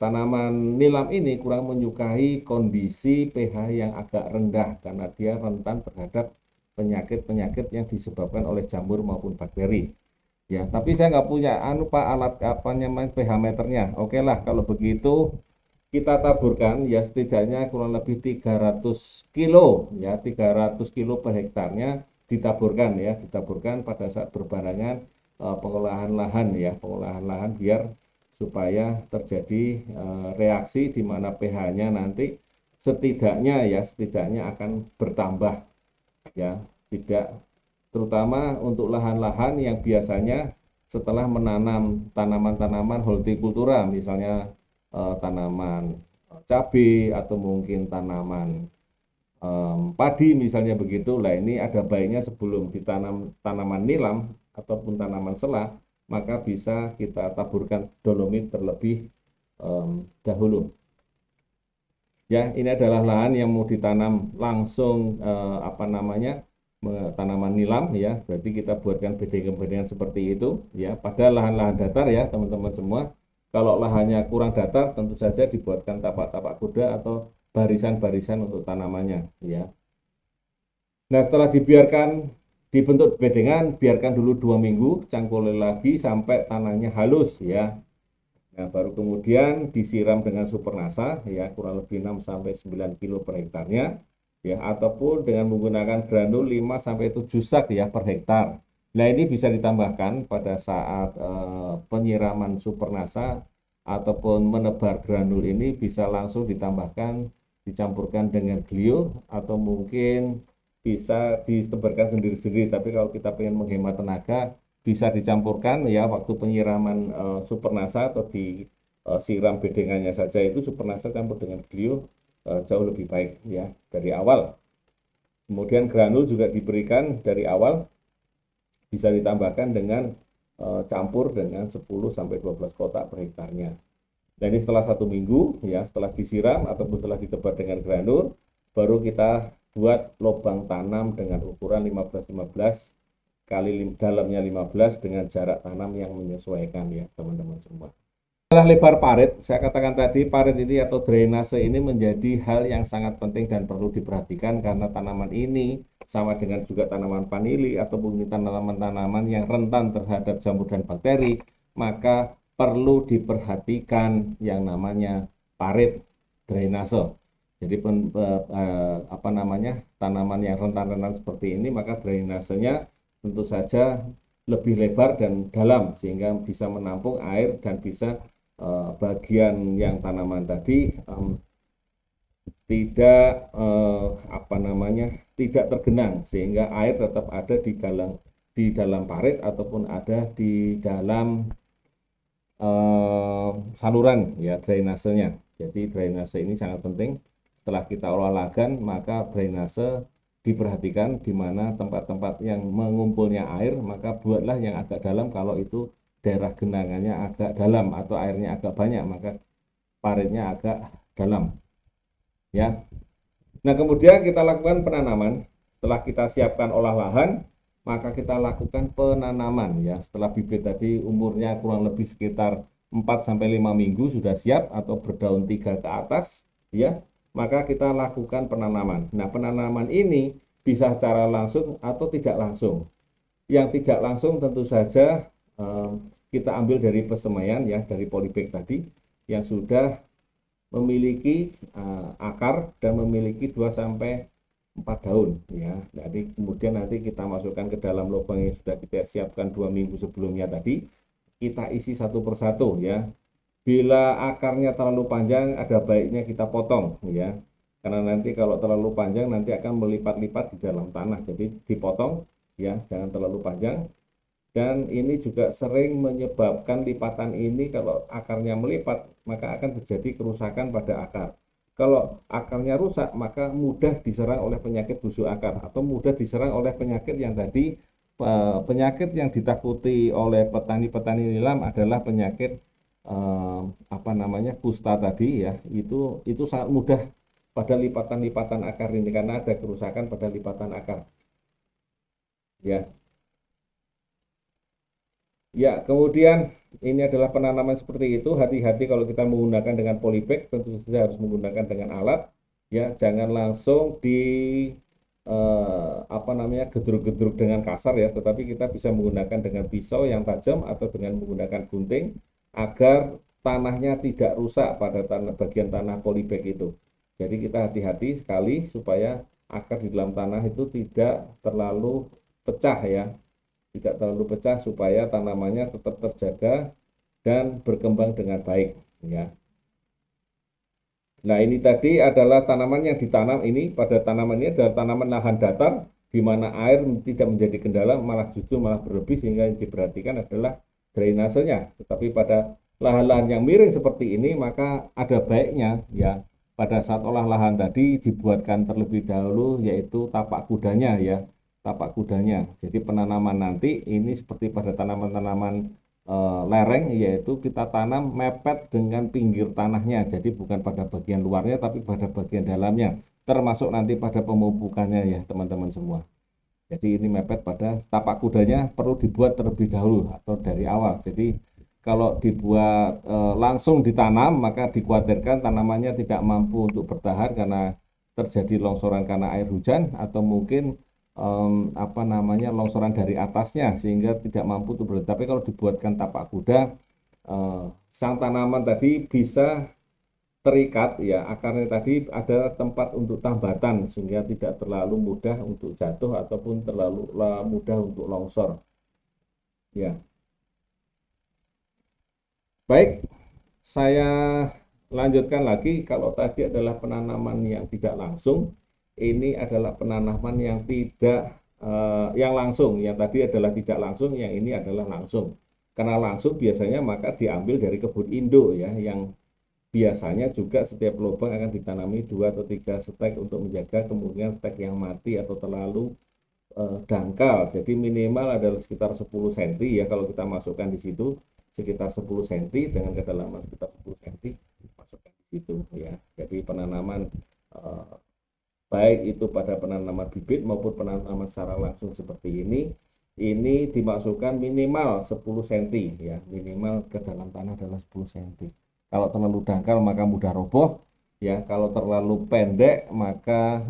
tanaman nilam ini kurang menyukai kondisi pH yang agak rendah karena dia rentan terhadap penyakit-penyakit yang disebabkan oleh jamur maupun bakteri. Ya, tapi saya nggak punya Pak alat pH meternya. Oke lah, kalau begitu kita taburkan ya setidaknya kurang lebih 300 kilo, ya, 300 kilo per hektarnya ditaburkan, ya, ditaburkan pada saat berbarengan pengolahan lahan, ya, pengolahan lahan biar supaya terjadi reaksi di mana pH-nya nanti setidaknya akan bertambah, ya, tidak, terutama untuk lahan-lahan yang biasanya setelah menanam tanaman-tanaman hortikultura, misalnya tanaman cabai atau mungkin tanaman padi misalnya begitu. Lah ini ada baiknya sebelum ditanam tanaman nilam ataupun tanaman selah, maka bisa kita taburkan dolomit terlebih dahulu. Ya, ini adalah lahan yang mau ditanam langsung tanaman nilam, ya. Berarti kita buatkan bedengan-bedengan seperti itu, ya. Pada lahan-lahan datar ya teman-teman semua. Kalau lahannya kurang datar, tentu saja dibuatkan tapak-tapak kuda atau barisan-barisan untuk tanamannya, ya. Nah, setelah dibiarkan dibentuk bedengan, biarkan dulu 2 minggu, cangkuli lagi sampai tanahnya halus, ya. Nah, baru kemudian disiram dengan supernasa, ya, kurang lebih 6-9 kilo per hektarnya, ya, ataupun dengan menggunakan granul 5-7 sak, ya, per hektar. Nah, ini bisa ditambahkan pada saat penyiraman supernasa ataupun menebar granul ini bisa langsung ditambahkan, dicampurkan dengan glio atau mungkin bisa ditebarkan sendiri-sendiri. Tapi kalau kita ingin menghemat tenaga, bisa dicampurkan, ya, waktu penyiraman supernasa atau disiram bedengannya saja itu supernasa campur dengan glio jauh lebih baik, ya, dari awal. Kemudian granul juga diberikan dari awal, bisa ditambahkan dengan campur dengan 10-12 kotak per hektarnya. Dan ini setelah 1 minggu, ya, setelah disiram ataupun setelah ditebar dengan granul, baru kita buat lubang tanam dengan ukuran 15-15 kali dalamnya 15 dengan jarak tanam yang menyesuaikan, ya teman-teman semua. Setelah lebar parit, saya katakan tadi parit ini atau drainase ini menjadi hal yang sangat penting dan perlu diperhatikan karena tanaman ini sama dengan juga tanaman vanili ataupun tanaman-tanaman yang rentan terhadap jamur dan bakteri, maka perlu diperhatikan yang namanya parit drainase. Jadi tanaman yang rentan-rentan seperti ini, maka drainasenya tentu saja lebih lebar dan dalam sehingga bisa menampung air dan bisa bagian yang tanaman tadi tidak tergenang sehingga air tetap ada di dalam parit ataupun ada di dalam saluran ya drainasenya. Jadi drainase ini sangat penting. Setelah kita olah lagan, maka drainase diperhatikan di mana tempat-tempat yang mengumpulnya air, maka buatlah yang agak dalam. Kalau itu daerah genangannya agak dalam atau airnya agak banyak, maka paritnya agak dalam ya. Nah, kemudian kita lakukan penanaman. Setelah kita siapkan olah lahan, maka kita lakukan penanaman ya. Setelah bibit tadi umurnya kurang lebih sekitar 4 sampai 5 minggu sudah siap atau berdaun 3 ke atas ya, maka kita lakukan penanaman. Nah, penanaman ini bisa secara langsung atau tidak langsung. Yang tidak langsung tentu saja kita ambil dari pesemaian ya, dari polybag tadi yang sudah memiliki akar dan memiliki 2 sampai 4 daun ya. Jadi kemudian nanti kita masukkan ke dalam lubang yang sudah kita siapkan 2 minggu sebelumnya tadi, kita isi satu persatu ya. Bila akarnya terlalu panjang, ada baiknya kita potong ya. Karena nanti kalau terlalu panjang nanti akan melipat-lipat di dalam tanah. Jadi dipotong ya, jangan terlalu panjang. Dan ini juga sering menyebabkan lipatan ini kalau akarnya melipat, maka akan terjadi kerusakan pada akar. Kalau akarnya rusak, maka mudah diserang oleh penyakit busuk akar atau mudah diserang oleh penyakit yang tadi, penyakit yang ditakuti oleh petani-petani nilam adalah penyakit apa namanya, kusta tadi ya. Itu sangat mudah pada lipatan-lipatan akar ini karena ada kerusakan pada lipatan akar. Ya. Ya, kemudian ini adalah penanaman seperti itu. Hati-hati kalau kita menggunakan dengan polybag, tentu saja harus menggunakan dengan alat. Ya, jangan langsung di apa namanya, gedruk-gedruk dengan kasar ya, tetapi kita bisa menggunakan dengan pisau yang tajam atau dengan menggunakan gunting agar tanahnya tidak rusak pada bagian tanah polybag itu. Jadi kita hati-hati sekali supaya akar di dalam tanah itu tidak terlalu pecah ya, tidak terlalu pecah supaya tanamannya tetap terjaga dan berkembang dengan baik ya. Nah, ini tadi adalah tanaman yang ditanam. Ini pada tanaman ini adalah tanaman lahan datar di mana air tidak menjadi kendala, malah justru malah berlebih, sehingga yang diperhatikan adalah drainasenya. Tetapi pada lahan-lahan yang miring seperti ini, maka ada baiknya ya pada saat olah lahan tadi dibuatkan terlebih dahulu yaitu tapak kudanya ya, tapak kudanya. Jadi penanaman nanti ini seperti pada tanaman-tanaman lereng, yaitu kita tanam mepet dengan pinggir tanahnya. Jadi bukan pada bagian luarnya tapi pada bagian dalamnya, termasuk nanti pada pemupukannya ya teman-teman semua. Jadi ini mepet pada tapak kudanya perlu dibuat terlebih dahulu atau dari awal. Jadi kalau dibuat langsung ditanam, maka dikhawatirkan tanamannya tidak mampu untuk bertahan karena terjadi longsoran karena air hujan atau mungkin apa namanya, longsoran dari atasnya sehingga tidak mampu untuk bertahan. Tapi kalau dibuatkan tapak kuda, sang tanaman tadi bisa terikat ya, akarnya tadi ada tempat untuk tambatan sehingga tidak terlalu mudah untuk jatuh ataupun terlalu mudah untuk longsor ya. Baik, saya lanjutkan lagi. Kalau tadi adalah penanaman yang tidak langsung, ini adalah penanaman yang tidak yang langsung. Yang tadi adalah tidak langsung, yang ini adalah langsung. Karena langsung biasanya maka diambil dari kebun induk ya, yang biasanya juga setiap lubang akan ditanami 2 atau 3 stek untuk menjaga kemungkinan stek yang mati atau terlalu dangkal. Jadi minimal adalah sekitar 10 cm ya kalau kita masukkan di situ, sekitar 10 cm dengan kedalaman sekitar 10 cm masukkan di situ ya. Jadi penanaman baik itu pada penanaman bibit maupun penanaman secara langsung seperti ini dimasukkan minimal 10 cm ya, minimal ke dalam tanah adalah 10 cm. Kalau terlalu dangkal maka mudah roboh ya, kalau terlalu pendek maka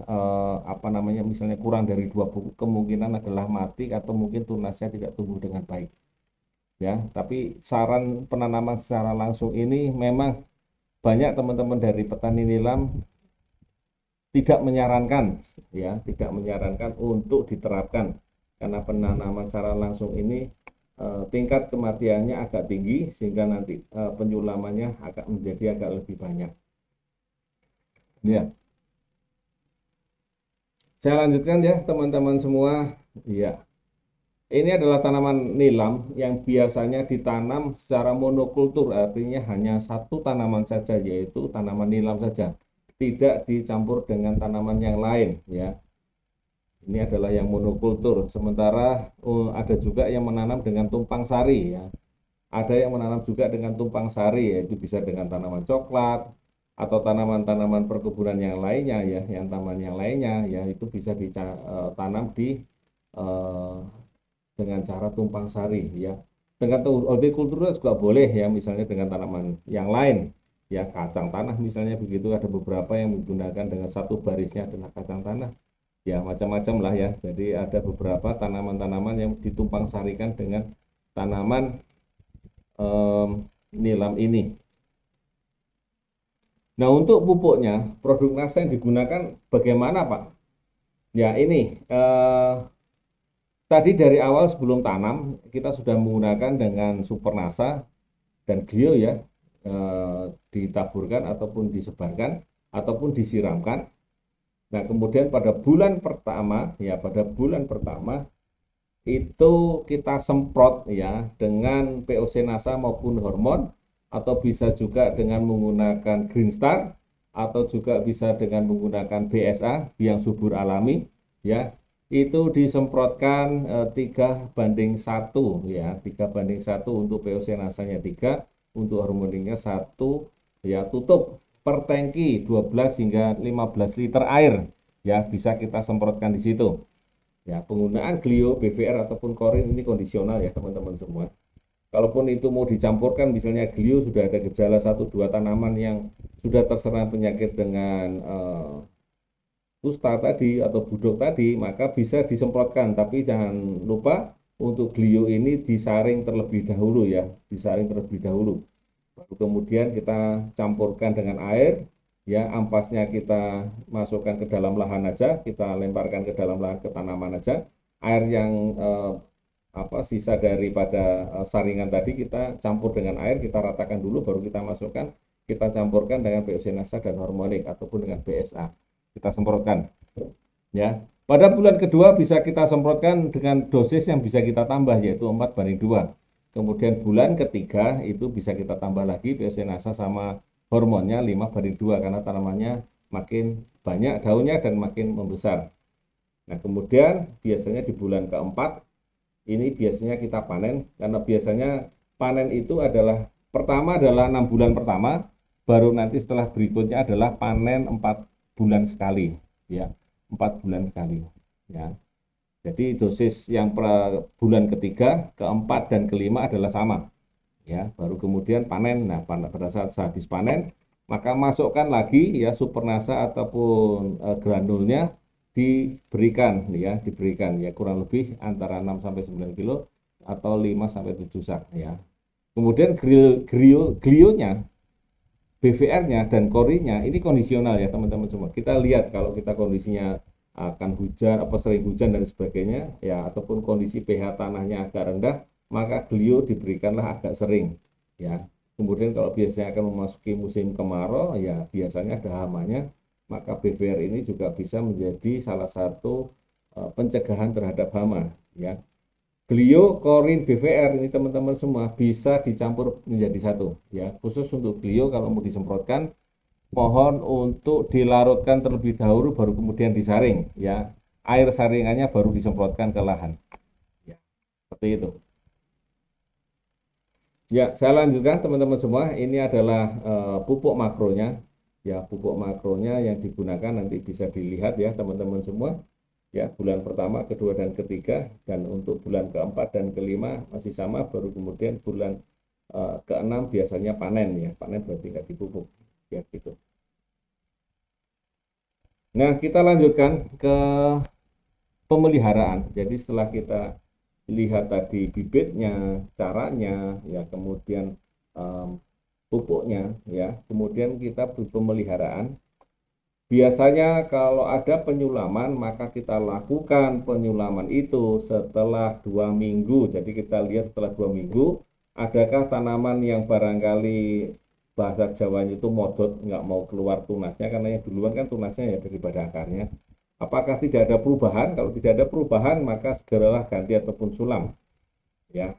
apa namanya, misalnya kurang dari 2 buku, kemungkinan adalah mati atau mungkin tunasnya tidak tumbuh dengan baik ya. Tapi saran penanaman secara langsung ini memang banyak teman-teman dari petani nilam tidak menyarankan ya, tidak menyarankan untuk diterapkan karena penanaman secara langsung ini tingkat kematiannya agak tinggi sehingga nanti penyulamannya agak menjadi agak lebih banyak. Ya, saya lanjutkan ya teman-teman semua. Ya, Ini adalah tanaman nilam yang biasanya ditanam secara monokultur, artinya hanya satu tanaman saja, yaitu tanaman nilam saja. Tidak dicampur dengan tanaman yang lain, ya. Ini adalah yang monokultur. Sementara ada juga yang menanam dengan tumpang sari, ya. Ada yang menanam juga dengan tumpang sari, yaitu bisa dengan tanaman coklat atau tanaman-tanaman perkebunan yang lainnya, ya, yang taman yang lainnya, ya, itu bisa ditanam di eh, dengan cara tumpang sari, ya. Dengan hortikultura juga boleh, ya, misalnya dengan tanaman yang lain, ya, kacang tanah misalnya begitu, ada beberapa yang menggunakan dengan satu barisnya adalah kacang tanah, ya, macam-macam lah, ya. Jadi ada beberapa tanaman-tanaman yang ditumpang sarikan dengan tanaman nilam ini. Nah, untuk pupuknya, produk NASA yang digunakan bagaimana, Pak? Ya, ini tadi dari awal sebelum tanam kita sudah menggunakan dengan Super NASA dan Glio, ya, ditaburkan ataupun disebarkan ataupun disiramkan. Nah, kemudian pada bulan pertama, ya, pada bulan pertama itu kita semprot, ya, dengan POC NASA maupun hormon, atau bisa juga dengan menggunakan Green Star, atau juga bisa dengan menggunakan BSA, biang subur alami, ya. Itu disemprotkan 3:1, ya, 3:1 untuk POC NASA-nya 3, untuk hormoningnya 1, ya, tutup per tangki 12 hingga 15 liter air, ya, bisa kita semprotkan di situ. Ya, penggunaan Glio, BVR ataupun Korin ini kondisional, ya, teman-teman semua. Kalaupun itu mau dicampurkan, misalnya Glio sudah ada gejala 1-2 tanaman yang sudah terserang penyakit dengan kusta tadi atau budok tadi, maka bisa disemprotkan. Tapi jangan lupa untuk Glio ini disaring terlebih dahulu, ya, disaring terlebih dahulu. Baru kemudian kita campurkan dengan air, ya, ampasnya kita masukkan ke dalam lahan aja, kita lemparkan ke dalam lahan, ke tanaman aja. Air yang sisa daripada saringan tadi kita campur dengan air, kita ratakan dulu, baru kita masukkan, kita campurkan dengan POC NASA dan hormonik ataupun dengan BSA, kita semprotkan, ya. Pada bulan kedua bisa kita semprotkan dengan dosis yang bisa kita tambah, yaitu 4:2. Kemudian bulan ketiga itu bisa kita tambah lagi POC NASA sama hormonnya 5:2, karena tanamannya makin banyak daunnya dan makin membesar. Nah, kemudian biasanya di bulan keempat ini biasanya kita panen, karena biasanya panen itu adalah pertama adalah 6 bulan pertama, baru nanti setelah berikutnya adalah panen 4 bulan sekali, ya, 4 bulan sekali, ya. Jadi dosis yang bulan ketiga, keempat, dan kelima adalah sama, ya. Baru kemudian panen. Nah, pada saat habis panen, maka masukkan lagi, ya, Super NASA ataupun granulnya diberikan, ya, kurang lebih antara 6 sampai 9 kilo atau 5 sampai 7 sak, ya. Kemudian glionya, BVR-nya dan korinya ini kondisional, ya, teman-teman semua. Kita lihat kalau kita kondisinya akan hujan, sering hujan dan sebagainya, ya, ataupun kondisi pH tanahnya agak rendah, maka Glio diberikanlah agak sering, ya. Kemudian kalau biasanya akan memasuki musim kemarau, ya, biasanya ada hamanya, maka BVR ini juga bisa menjadi salah satu pencegahan terhadap hama, ya. Glio, Korin, BVR ini teman-teman semua bisa dicampur menjadi satu, ya. Khusus untuk Glio kalau mau disemprotkan, mohon untuk dilarutkan terlebih dahulu, baru kemudian disaring, ya. Air saringannya baru disemprotkan ke lahan, ya. Seperti itu. Ya, saya lanjutkan teman-teman semua. Ini adalah pupuk makronya, ya, pupuk makronya yang digunakan nanti bisa dilihat, ya, teman-teman semua. Ya, bulan pertama, kedua, dan ketiga, dan untuk bulan keempat dan kelima masih sama, baru kemudian bulan keenam biasanya panen, ya, panen berarti nggak dipupuk, ya, gitu. Nah, kita lanjutkan ke pemeliharaan. Jadi setelah kita lihat tadi bibitnya, caranya, ya, kemudian pupuknya, ya, kemudian kita pemeliharaan. Biasanya kalau ada penyulaman, maka kita lakukan penyulaman itu setelah 2 minggu. Jadi kita lihat setelah 2 minggu, adakah tanaman yang barangkali bahasa Jawanya itu modot, nggak mau keluar tunasnya, karena yang duluan kan tunasnya, ya, daripada akarnya. Apakah tidak ada perubahan? Kalau tidak ada perubahan, maka segeralah ganti ataupun sulam. Ya.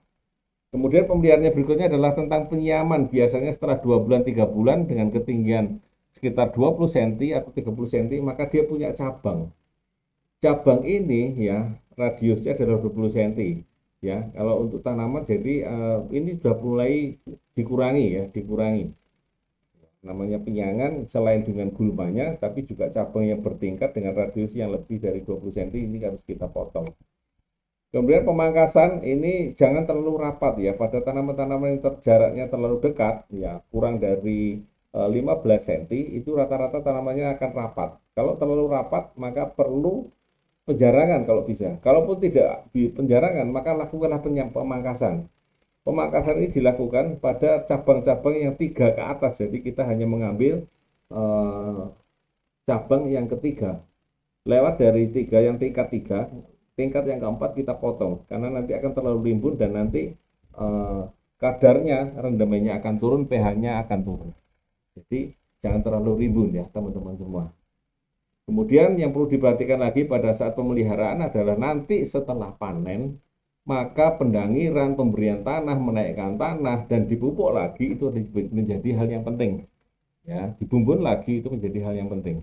Kemudian pemeliharaannya berikutnya adalah tentang penyiaman. Biasanya setelah 2 bulan, 3 bulan dengan ketinggian sekitar 20 cm atau 30 cm, maka dia punya cabang. Cabang ini ya radiusnya adalah 20 cm. Ya, kalau untuk tanaman jadi ini sudah mulai dikurangi ya, dikurangi. Namanya penyangan selain dengan gulmanya, tapi juga cabang yang bertingkat dengan radius yang lebih dari 20 cm ini harus kita potong. Kemudian pemangkasan ini jangan terlalu rapat ya, pada tanaman-tanaman yang jaraknya terlalu dekat ya, kurang dari 15 cm itu rata-rata tanamannya akan rapat. Kalau terlalu rapat maka perlu penjarangan kalau bisa. Kalaupun tidak di penjarangan maka lakukanlah pemangkasan. Pemangkasan ini dilakukan pada cabang-cabang yang 3 ke atas. Jadi kita hanya mengambil cabang yang ketiga. Lewat dari 3 yang tingkat 3. Tingkat yang keempat kita potong karena nanti akan terlalu rimbun dan nanti kadarnya rendemennya akan turun, pH-nya akan turun. Jadi jangan terlalu rimbun ya teman-teman semua. Kemudian yang perlu diperhatikan lagi pada saat pemeliharaan adalah nanti setelah panen, maka pendangiran, pemberian tanah, menaikkan tanah dan dipupuk lagi itu menjadi hal yang penting. Ya, dibumbun lagi itu menjadi hal yang penting.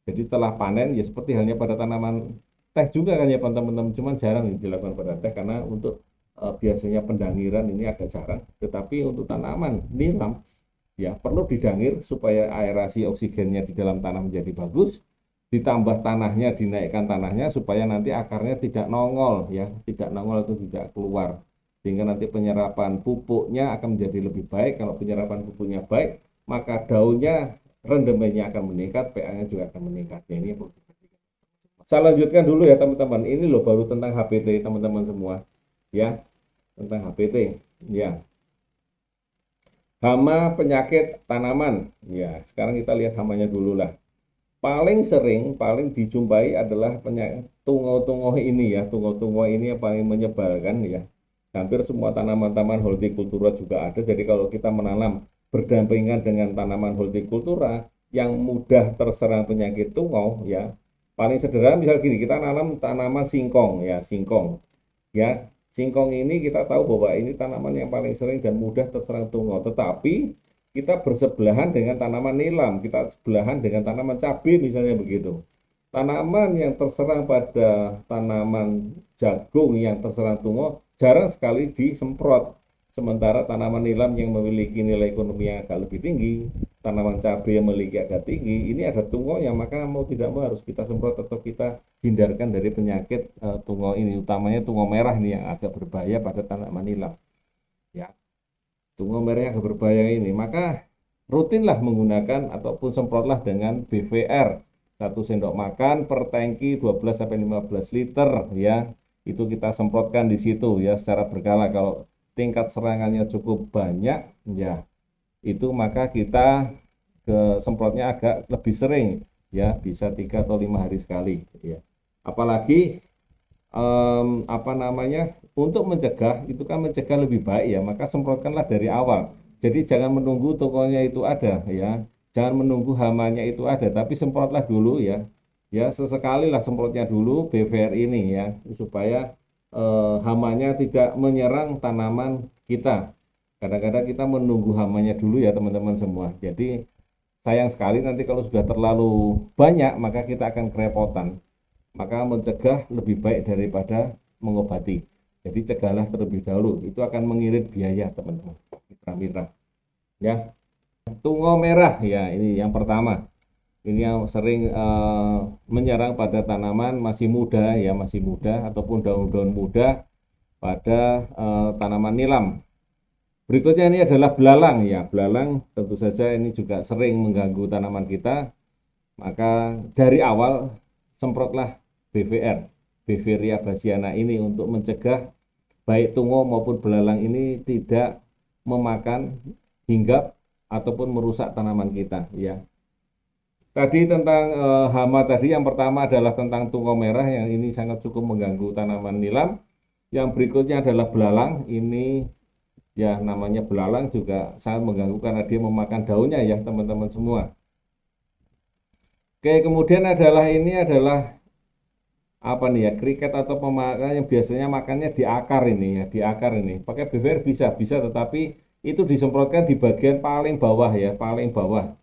Jadi setelah panen ya seperti halnya pada tanaman teh juga kan ya teman-teman, cuman jarang dilakukan pada teh karena untuk biasanya pendangiran ini agak jarang, tetapi untuk tanaman nilam ya perlu didangir supaya aerasi oksigennya di dalam tanah menjadi bagus, ditambah tanahnya, dinaikkan tanahnya supaya nanti akarnya tidak nongol ya, tidak nongol atau tidak keluar, sehingga nanti penyerapan pupuknya akan menjadi lebih baik. Kalau penyerapan pupuknya baik maka daunnya rendemennya akan meningkat, pH-nya juga akan meningkat. Ya, ini perlu. Saya lanjutkan dulu ya teman-teman. Ini loh baru tentang HPT teman-teman semua. Ya, tentang HPT. Ya. Hama penyakit tanaman. Ya, sekarang kita lihat hamanya dulu lah. Paling sering, paling dijumpai adalah penyakit tungau-tungau ini ya. Tungau-tungau ini yang paling menyebalkan ya. Hampir semua tanaman-tanaman hortikultura juga ada. Jadi kalau kita menanam berdampingan dengan tanaman hortikultura yang mudah terserang penyakit tungau ya. Paling sederhana misal gini, kita nanam tanaman singkong ya, singkong. Ya, singkong ini kita tahu bahwa ini tanaman yang paling sering dan mudah terserang tungau. Tetapi kita bersebelahan dengan tanaman nilam, kita sebelahan dengan tanaman cabai misalnya begitu. Tanaman yang terserang pada tanaman jagung yang terserang tungau jarang sekali disemprot. Sementara tanaman nilam yang memiliki nilai ekonomi yang agak lebih tinggi, tanaman cabai yang memiliki agak tinggi, ini ada tungau yang maka mau tidak mau harus kita semprot atau kita hindarkan dari penyakit tungau ini, utamanya tungau merah nih yang agak berbahaya pada tanaman nilam. Ya, tungau merah yang agak berbahaya ini, maka rutinlah menggunakan ataupun semprotlah dengan BVR 1 sendok makan per tangki 12-15 liter ya. Itu kita semprotkan di situ ya secara berkala. Kalau tingkat serangannya cukup banyak ya itu maka kita ke semprotnya agak lebih sering ya, bisa 3 atau 5 hari sekali ya. Apalagi untuk mencegah itu kan mencegah lebih baik ya, maka semprotkanlah dari awal. Jadi jangan menunggu tokonya itu ada ya, jangan menunggu hamanya itu ada, tapi semprotlah dulu ya. Ya sesekali lah semprotnya dulu BVR ini ya supaya hamanya tidak menyerang tanaman kita. Kadang-kadang kita menunggu hamanya dulu ya teman-teman semua. Jadi sayang sekali nanti kalau sudah terlalu banyak maka kita akan kerepotan. Maka mencegah lebih baik daripada mengobati. Jadi cegahlah terlebih dahulu. Itu akan mengirit biaya teman-teman. Mitra-mitra. Ya. Tungau merah ya ini yang pertama. Ini yang sering menyerang pada tanaman masih muda ya, masih muda ataupun daun-daun muda pada tanaman nilam. Berikutnya ini adalah belalang ya, belalang tentu saja ini juga sering mengganggu tanaman kita. Maka dari awal semprotlah BVR, Beveria bassiana ini untuk mencegah baik tungau maupun belalang ini tidak memakan, hinggap ataupun merusak tanaman kita ya. Tadi tentang hama tadi yang pertama adalah tentang tungau merah yang ini sangat cukup mengganggu tanaman nilam. Yang berikutnya adalah belalang. Ini ya namanya belalang juga sangat mengganggu karena dia memakan daunnya ya teman-teman semua. Oke, kemudian ini adalah apa nih ya, kriket atau pemakan yang biasanya makannya di akar ini ya, di akar ini. Pakai BVR bisa, tetapi itu disemprotkan di bagian paling bawah ya, paling bawah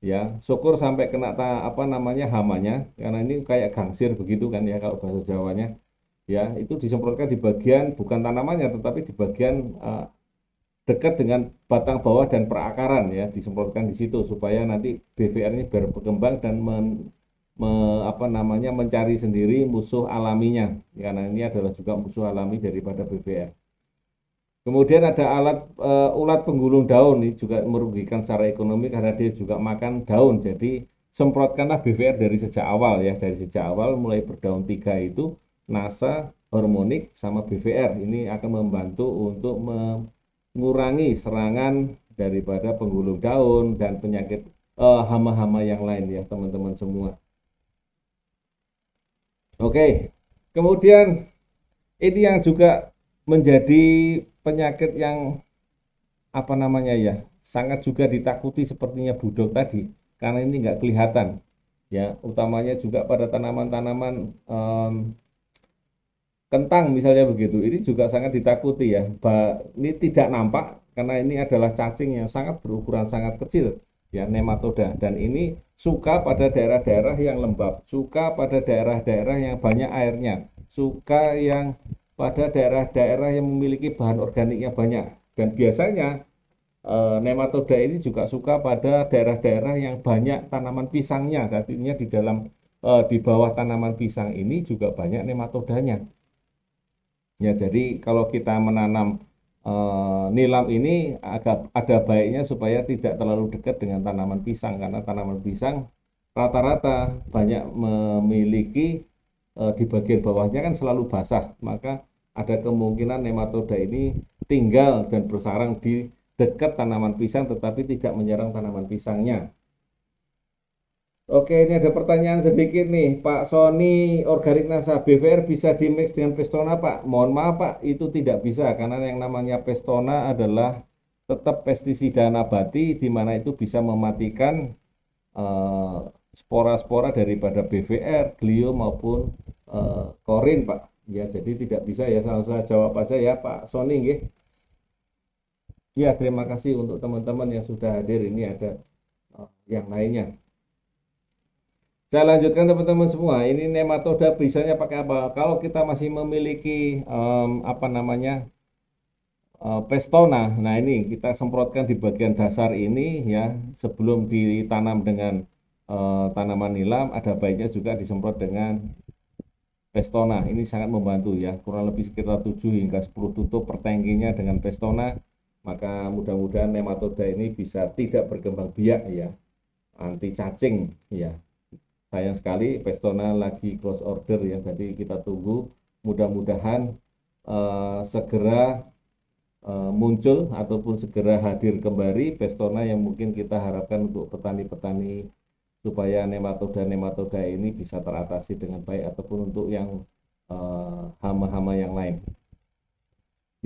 ya. Syukur sampai kena apa namanya hamanya, karena ini kayak gangsir begitu kan ya kalau bahasa Jawanya. Ya, itu disemprotkan di bagian bukan tanamannya tetapi di bagian dekat dengan batang bawah dan perakaran ya, disemprotkan di situ supaya nanti BVR ini berkembang dan apa namanya mencari sendiri musuh alaminya, karena ini adalah juga musuh alami daripada BVR. Kemudian ada alat ulat penggulung daun, ini juga merugikan secara ekonomi karena dia juga makan daun. Jadi semprotkanlah BVR dari sejak awal ya, dari sejak awal mulai berdaun 3 itu NASA, hormonik sama BVR. Ini akan membantu untuk mengurangi serangan daripada penggulung daun dan penyakit hama-hama yang lain ya teman-teman semua. Oke, kemudian ini yang juga menjadi penyakit yang apa namanya ya, sangat juga ditakuti sepertinya budok tadi, karena ini nggak kelihatan ya, utamanya juga pada tanaman-tanaman kentang misalnya begitu, ini juga sangat ditakuti ya. Ini tidak nampak karena ini adalah cacing yang sangat berukuran sangat kecil ya, nematoda, dan ini suka pada daerah-daerah yang lembab, suka pada daerah-daerah yang banyak airnya, suka yang pada daerah-daerah yang memiliki bahan organiknya banyak, dan biasanya nematoda ini juga suka pada daerah-daerah yang banyak tanaman pisangnya. Artinya di dalam di bawah tanaman pisang ini juga banyak nematodanya. Ya, jadi kalau kita menanam nilam ini agak ada baiknya supaya tidak terlalu dekat dengan tanaman pisang, karena tanaman pisang rata-rata banyak memiliki di bagian bawahnya kan selalu basah, maka ada kemungkinan nematoda ini tinggal dan bersarang di dekat tanaman pisang tetapi tidak menyerang tanaman pisangnya. Oke, ini ada pertanyaan sedikit nih, Pak Sony, organik NASA BVR bisa dimix dengan Pestona, Pak? Mohon maaf, Pak, itu tidak bisa karena yang namanya Pestona adalah tetap pestisida nabati, di mana itu bisa mematikan eh, spora-spora daripada BVR, glio maupun korin, Pak. Ya, jadi tidak bisa ya. Saya jawab aja ya, Pak Sony, nggih. Ya, terima kasih untuk teman-teman yang sudah hadir. Ini ada yang lainnya. Saya lanjutkan teman-teman semua. Ini nematoda bisanya pakai apa? Kalau kita masih memiliki apa namanya pestona, nah ini kita semprotkan di bagian dasar ini ya, sebelum ditanam dengan tanaman nilam. Ada baiknya juga disemprot dengan pestona. Ini sangat membantu ya. Kurang lebih sekitar 7 hingga 10 tutup per tangkinya dengan pestona. Maka mudah-mudahan nematoda ini bisa tidak berkembang biak ya, anti cacing ya. Sayang sekali Pestona lagi close order ya, jadi kita tunggu mudah-mudahan segera muncul ataupun segera hadir kembali Pestona yang mungkin kita harapkan untuk petani-petani supaya nematoda ini bisa teratasi dengan baik, ataupun untuk yang hama-hama yang lain.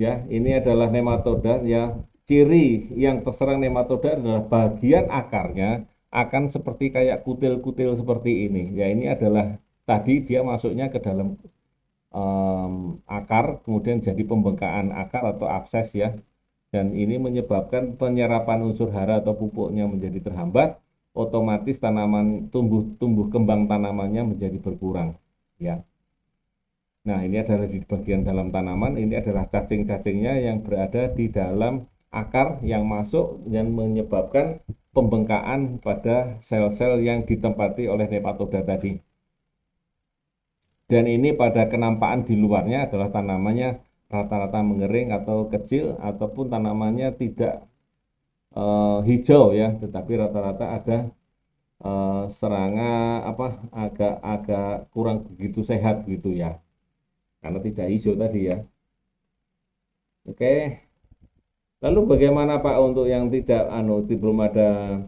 Ya, ini adalah nematoda ya. Ciri yang terserang nematoda adalah bagian akarnya akan seperti kayak kutil-kutil seperti ini. Ya, ini adalah tadi dia masuknya ke dalam akar, kemudian jadi pembengkakan akar atau abses ya. Dan ini menyebabkan penyerapan unsur hara atau pupuknya menjadi terhambat, otomatis tanaman tumbuh kembang tanamannya menjadi berkurang ya. Nah, ini adalah di bagian dalam tanaman, ini adalah cacing-cacingnya yang berada di dalam akar yang masuk dan menyebabkan pembengkakan pada sel-sel yang ditempati oleh nematoda tadi. Dan ini pada kenampakan di luarnya adalah tanamannya rata-rata mengering atau kecil, ataupun tanamannya tidak hijau ya, tetapi rata-rata ada serangan apa agak kurang begitu sehat gitu ya, karena tidak hijau tadi ya. Oke. Lalu bagaimana Pak untuk yang tidak belum ada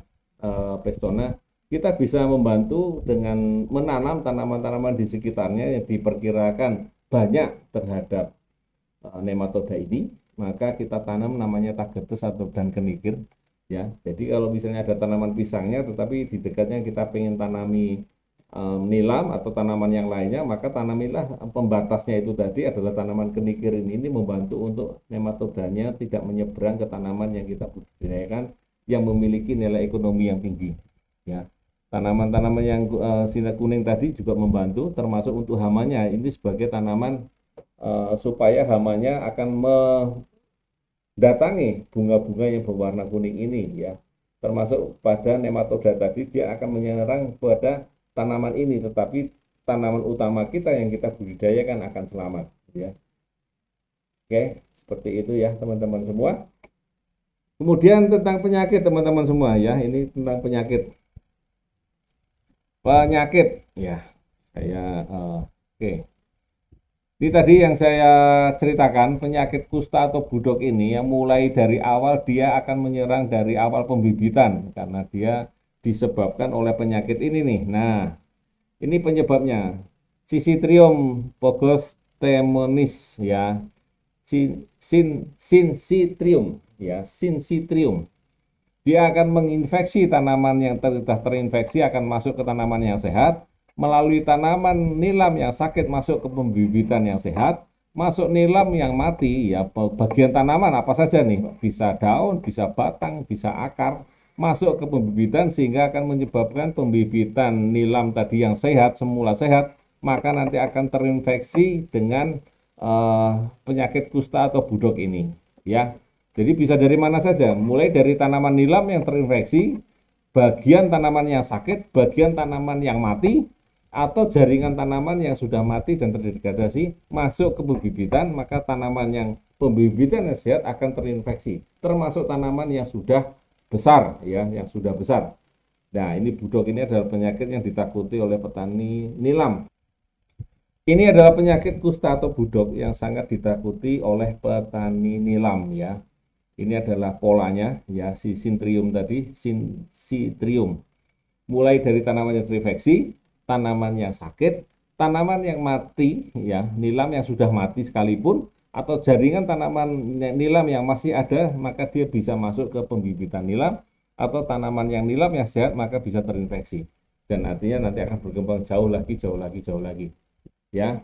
Pestona? Kita bisa membantu dengan menanam tanaman-tanaman di sekitarnya yang diperkirakan banyak terhadap nematoda ini, maka kita tanam namanya tagetes atau dan kenikir ya. Jadi kalau misalnya ada tanaman pisangnya tetapi di dekatnya kita pengen tanami nilam atau tanaman yang lainnya, maka tanamilah pembatasnya itu tadi adalah tanaman kenikir ini membantu untuk nematodanya tidak menyeberang ke tanaman yang kita budidayakan yang memiliki nilai ekonomi yang tinggi. Ya, tanaman-tanaman yang sinar kuning tadi juga membantu, termasuk untuk hamanya. Ini sebagai tanaman supaya hamanya akan mendatangi bunga-bunga yang berwarna kuning ini, ya. Termasuk pada nematoda tadi, dia akan menyerang pada tanaman ini, tetapi tanaman utama kita yang kita budidayakan akan selamat, ya. Oke, seperti itu ya teman-teman semua. Kemudian tentang penyakit teman-teman semua, ya, ini tentang penyakit. Ya, saya oke. Ini tadi yang saya ceritakan, penyakit kusta atau budok ini yang mulai dari awal dia akan menyerang dari awal pembibitan karena dia disebabkan oleh penyakit ini nih. Nah, ini penyebabnya. Syzytrium pogostemonis, ya. Syncytrium, ya, Syncytrium. Dia akan menginfeksi tanaman yang terinfeksi, akan masuk ke tanaman yang sehat, melalui tanaman nilam yang sakit masuk ke pembibitan yang sehat, masuk nilam yang mati, ya bagian tanaman apa saja nih, bisa daun, bisa batang, bisa akar, masuk ke pembibitan sehingga akan menyebabkan pembibitan nilam tadi yang sehat, semula sehat, maka nanti akan terinfeksi dengan penyakit kusta atau budok ini, ya. Jadi bisa dari mana saja, mulai dari tanaman nilam yang terinfeksi, bagian tanaman yang sakit, bagian tanaman yang mati, atau jaringan tanaman yang sudah mati dan terdegradasi masuk ke pembibitan, maka tanaman yang pembibitan yang sehat akan terinfeksi, termasuk tanaman yang sudah besar, ya, yang sudah besar. Nah, ini budok ini adalah penyakit yang ditakuti oleh petani nilam. Ini adalah penyakit kusta atau budok yang sangat ditakuti oleh petani nilam, ya. Ini adalah polanya, ya, si Syncytrium tadi, Syncytrium. Mulai dari tanaman yang terinfeksi, tanaman yang sakit, tanaman yang mati, ya, nilam yang sudah mati sekalipun, atau jaringan tanaman nilam yang masih ada, maka dia bisa masuk ke pembibitan nilam, atau tanaman yang nilam yang sehat, maka bisa terinfeksi. Dan artinya nanti akan berkembang jauh lagi, ya.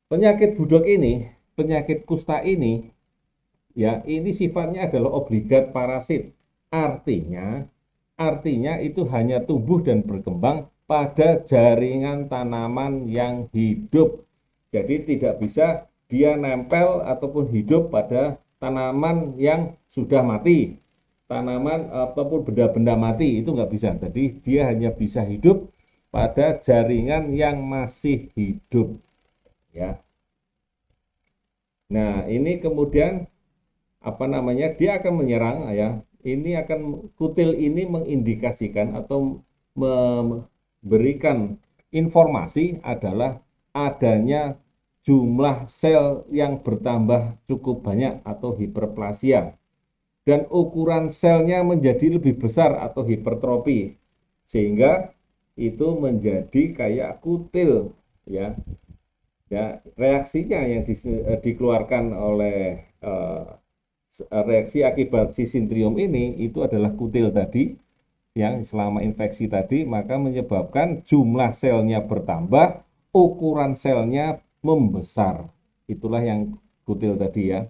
Penyakit budok ini, penyakit kusta ini, ya, ini sifatnya adalah obligat parasit. Artinya itu hanya tumbuh dan berkembang pada jaringan tanaman yang hidup. Jadi tidak bisa dia nempel ataupun hidup pada tanaman yang sudah mati. Tanaman ataupun benda-benda mati itu nggak bisa. Jadi dia hanya bisa hidup pada jaringan yang masih hidup, ya. Nah, ini kemudian dia akan menyerang, ya. Ini akan kutil ini mengindikasikan atau memberikan informasi adalah adanya jumlah sel yang bertambah cukup banyak atau hiperplasia, dan ukuran selnya menjadi lebih besar atau hipertrofi, sehingga itu menjadi kayak kutil, ya. Ya, reaksinya yang dikeluarkan oleh reaksi akibat Syncytrium ini itu adalah kutil tadi yang selama infeksi tadi, maka menyebabkan jumlah selnya bertambah, ukuran selnya membesar. Itulah yang kutil tadi, ya.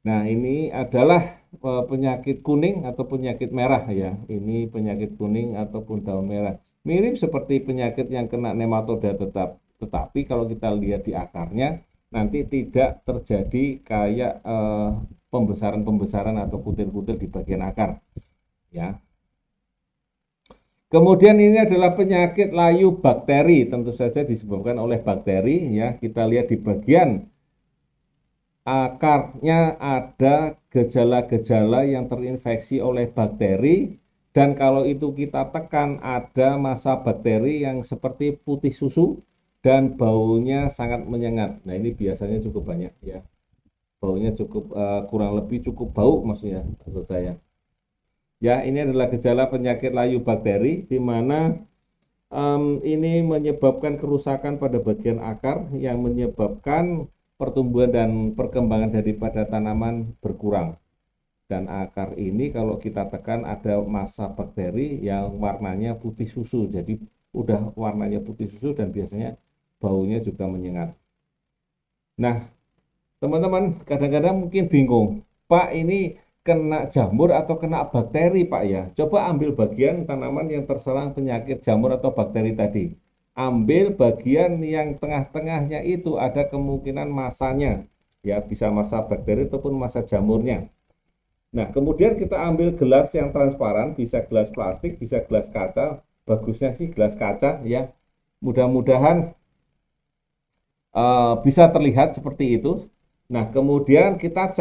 Nah, ini adalah penyakit kuning atau penyakit merah, ya. Ini penyakit kuning ataupun daun merah. Mirip seperti penyakit yang kena nematoda tetapi kalau kita lihat di akarnya nanti tidak terjadi kayak pembesaran atau kutil-kutil di bagian akar, ya. Kemudian ini adalah penyakit layu bakteri, tentu saja disebabkan oleh bakteri, ya. Kita lihat di bagian akarnya ada gejala-gejala yang terinfeksi oleh bakteri, dan kalau itu kita tekan ada massa bakteri yang seperti putih susu dan baunya sangat menyengat. Nah, ini biasanya cukup banyak, ya. Baunya cukup kurang lebih cukup bau, maksud saya. Ya, ini adalah gejala penyakit layu bakteri di mana ini menyebabkan kerusakan pada bagian akar yang menyebabkan pertumbuhan dan perkembangan daripada tanaman berkurang. Dan akar ini kalau kita tekan ada massa bakteri yang warnanya putih susu. Jadi udah warnanya putih susu dan biasanya baunya juga menyengat. Nah, teman-teman kadang-kadang mungkin bingung, Pak ini kena jamur atau kena bakteri Pak ya? Coba ambil bagian tanaman yang terserang penyakit jamur atau bakteri tadi. Ambil bagian yang tengah-tengahnya itu ada kemungkinan masanya. Ya, bisa massa bakteri ataupun massa jamurnya. Nah, kemudian kita ambil gelas yang transparan, bisa gelas plastik, bisa gelas kaca. Bagusnya sih gelas kaca ya. Mudah-mudahan bisa terlihat seperti itu. Nah, kemudian kita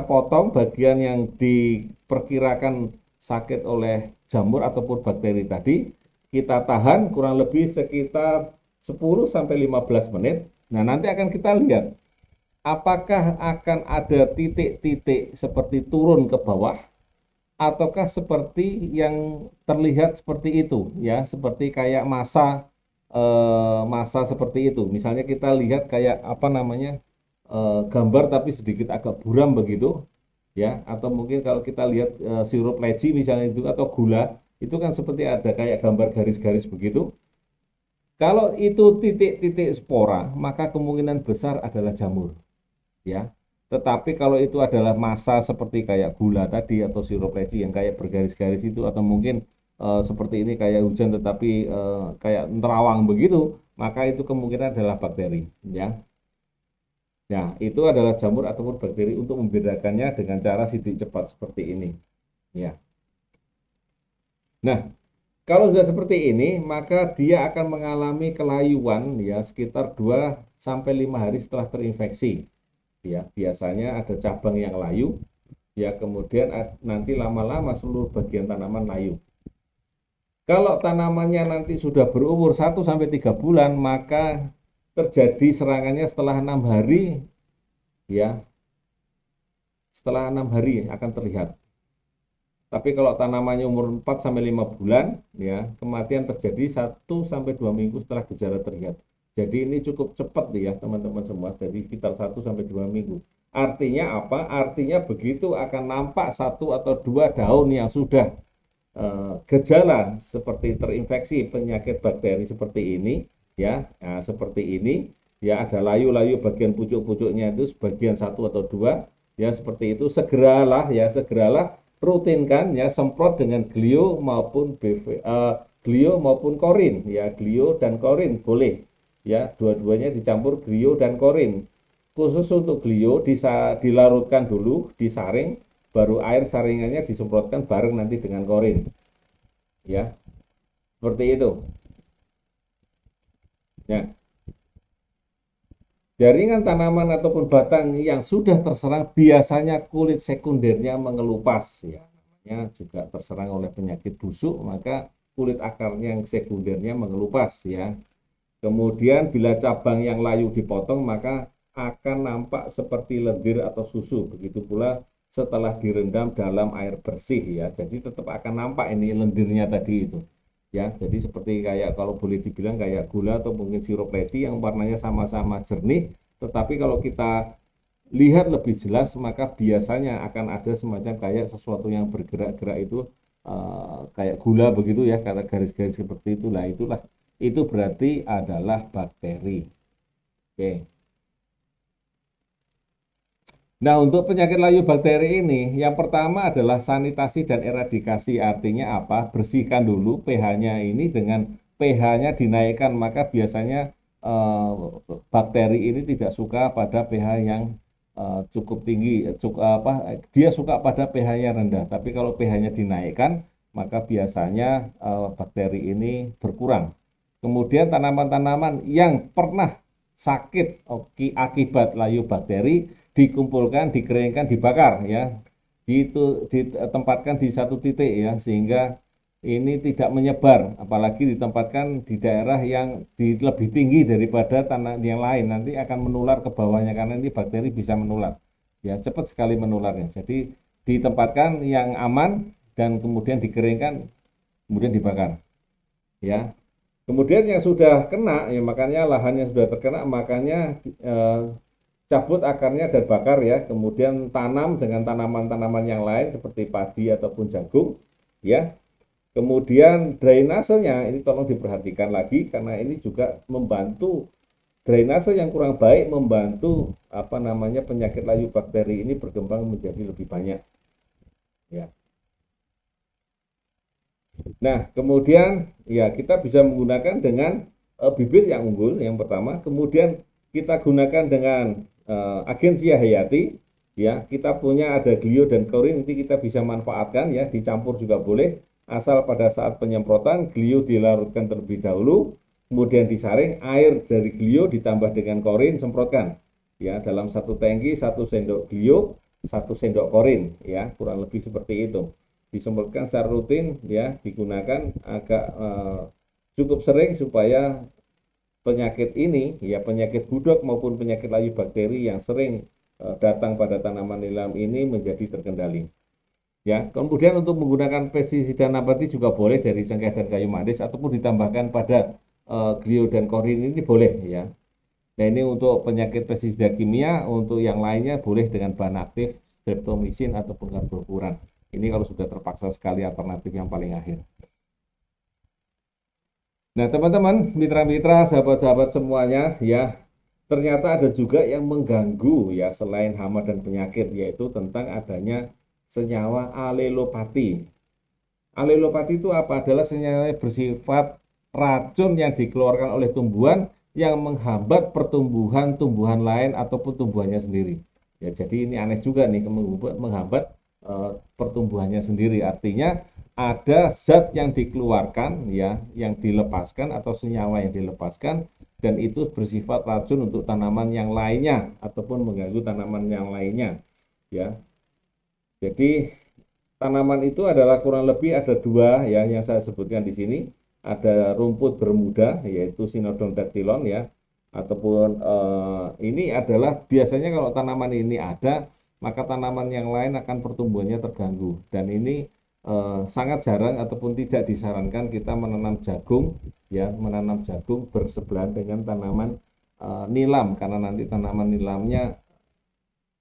potong bagian yang diperkirakan sakit oleh jamur ataupun bakteri tadi. Kita tahan kurang lebih sekitar 10 sampai 15 menit. Nah, nanti akan kita lihat apakah akan ada titik-titik seperti turun ke bawah ataukah seperti yang terlihat seperti itu ya, seperti kayak massa seperti itu. Misalnya kita lihat kayak apa namanya gambar tapi sedikit agak buram begitu ya, atau mungkin kalau kita lihat sirup leci misalnya itu atau gula itu kan seperti ada kayak gambar garis-garis begitu. Kalau itu titik-titik spora, maka kemungkinan besar adalah jamur ya. Tetapi kalau itu adalah massa seperti kayak gula tadi atau sirup leci yang kayak bergaris-garis itu atau mungkin seperti ini kayak hujan tetapi kayak nerawang begitu, maka itu kemungkinan adalah bakteri ya. Nah, itu adalah jamur ataupun bakteri untuk membedakannya dengan cara sidik cepat seperti ini ya. Nah, kalau sudah seperti ini, maka dia akan mengalami kelayuan ya sekitar 2 sampai 5 hari setelah terinfeksi. Ya, biasanya ada cabang yang layu, ya kemudian nanti lama-lama seluruh bagian tanaman layu. Kalau tanamannya nanti sudah berumur 1 sampai 3 bulan, maka terjadi serangannya setelah 6 hari, ya. Setelah 6 hari akan terlihat. Tapi kalau tanamannya umur 4 sampai 5 bulan, ya, kematian terjadi 1 sampai 2 minggu setelah gejala terlihat. Jadi ini cukup cepat ya teman-teman semua, jadi sekitar 1 sampai 2 minggu. Artinya apa? Artinya begitu akan nampak 1 atau 2 daun yang sudah gejala seperti terinfeksi penyakit bakteri seperti ini, ya, nah, seperti ini, ya ada layu-layu bagian pucuk-pucuknya itu sebagian 1 atau 2, ya seperti itu, segeralah rutinkan ya semprot dengan glio maupun glio maupun korin ya, glio dan korin boleh ya, dua-duanya dicampur glio dan korin. Khusus untuk glio dilarutkan dulu, disaring, baru air saringannya disemprotkan bareng nanti dengan korin ya, seperti itu ya. Jaringan tanaman ataupun batang yang sudah terserang biasanya kulit sekundernya mengelupas ya, namanya juga terserang oleh penyakit busuk, maka kulit akarnya yang sekundernya mengelupas ya. Kemudian bila cabang yang layu dipotong maka akan nampak seperti lendir atau susu. Begitu pula setelah direndam dalam air bersih ya. Jadi tetap akan nampak ini lendirnya tadi itu. Ya, jadi seperti kayak kalau boleh dibilang kayak gula atau mungkin sirup leci yang warnanya sama-sama jernih, tetapi kalau kita lihat lebih jelas maka biasanya akan ada semacam kayak sesuatu yang bergerak-gerak itu kayak gula begitu ya, kata garis-garis seperti itulah, itu berarti adalah bakteri. Oke. Nah, untuk penyakit layu bakteri ini, yang pertama adalah sanitasi dan eradikasi. Artinya apa? Bersihkan dulu pH-nya ini, dengan pH-nya dinaikkan, maka biasanya bakteri ini tidak suka pada pH yang cukup tinggi. Dia suka pada pH yang rendah. Tapi kalau pH-nya dinaikkan, maka biasanya bakteri ini berkurang. Kemudian tanaman-tanaman yang pernah sakit akibat layu bakteri dikumpulkan, dikeringkan, dibakar ya. Ditempatkan di satu titik ya, sehingga ini tidak menyebar, apalagi ditempatkan di daerah yang lebih tinggi daripada tanah yang lain, nanti akan menular ke bawahnya karena ini bakteri bisa menular. Ya, cepat sekali menularnya. Jadi ditempatkan yang aman dan kemudian dikeringkan, kemudian dibakar. Ya. Kemudian yang sudah kena, ya makanya lahannya sudah terkena, makanya cabut akarnya dan bakar ya, kemudian tanam dengan tanaman-tanaman yang lain seperti padi ataupun jagung ya. Kemudian drainasenya ini tolong diperhatikan lagi karena ini juga membantu drainase yang kurang baik membantu apa namanya penyakit layu bakteri ini berkembang menjadi lebih banyak ya. Nah, kemudian ya kita bisa menggunakan dengan bibit yang unggul yang pertama, kemudian kita gunakan dengan agensia hayati ya. Kita punya ada glio dan korin, nanti kita bisa manfaatkan ya, dicampur juga boleh. Asal pada saat penyemprotan glio dilarutkan terlebih dahulu, kemudian disaring, air dari glio ditambah dengan korin, semprotkan ya dalam satu tangki 1 sendok glio 1 sendok korin ya, kurang lebih seperti itu. Disemprotkan secara rutin ya, digunakan agak cukup sering supaya penyakit ini ya, penyakit budok maupun penyakit layu bakteri yang sering datang pada tanaman nilam ini menjadi terkendali. Ya, kemudian untuk menggunakan pestisida nabati juga boleh dari cengkeh dan kayu manis ataupun ditambahkan pada glio dan korin ini boleh ya. Nah, ini untuk penyakit pestisida kimia, untuk yang lainnya boleh dengan bahan aktif, streptomycin ataupun karbofuran. Ini kalau sudah terpaksa sekali alternatif yang paling akhir. Nah, teman-teman, mitra-mitra, sahabat-sahabat semuanya, ya, ternyata ada juga yang mengganggu ya selain hama dan penyakit, yaitu tentang adanya senyawa alelopati. Alelopati itu apa? Adalah senyawa bersifat racun yang dikeluarkan oleh tumbuhan yang menghambat pertumbuhan tumbuhan lain ataupun tumbuhannya sendiri. Ya, jadi ini aneh juga nih, menghambat pertumbuhannya sendiri. Artinya ada zat yang dikeluarkan ya, yang dilepaskan atau senyawa yang dilepaskan dan itu bersifat racun untuk tanaman yang lainnya ataupun mengganggu tanaman yang lainnya ya. Jadi tanaman itu adalah kurang lebih ada dua ya yang saya sebutkan di sini. Ada rumput bermuda yaitu Sinodon dactylon ya, ataupun ini adalah biasanya kalau tanaman ini ada maka tanaman yang lain akan pertumbuhannya terganggu, dan ini sangat jarang ataupun tidak disarankan kita menanam jagung ya, menanam jagung bersebelahan dengan tanaman nilam, karena nanti tanaman nilamnya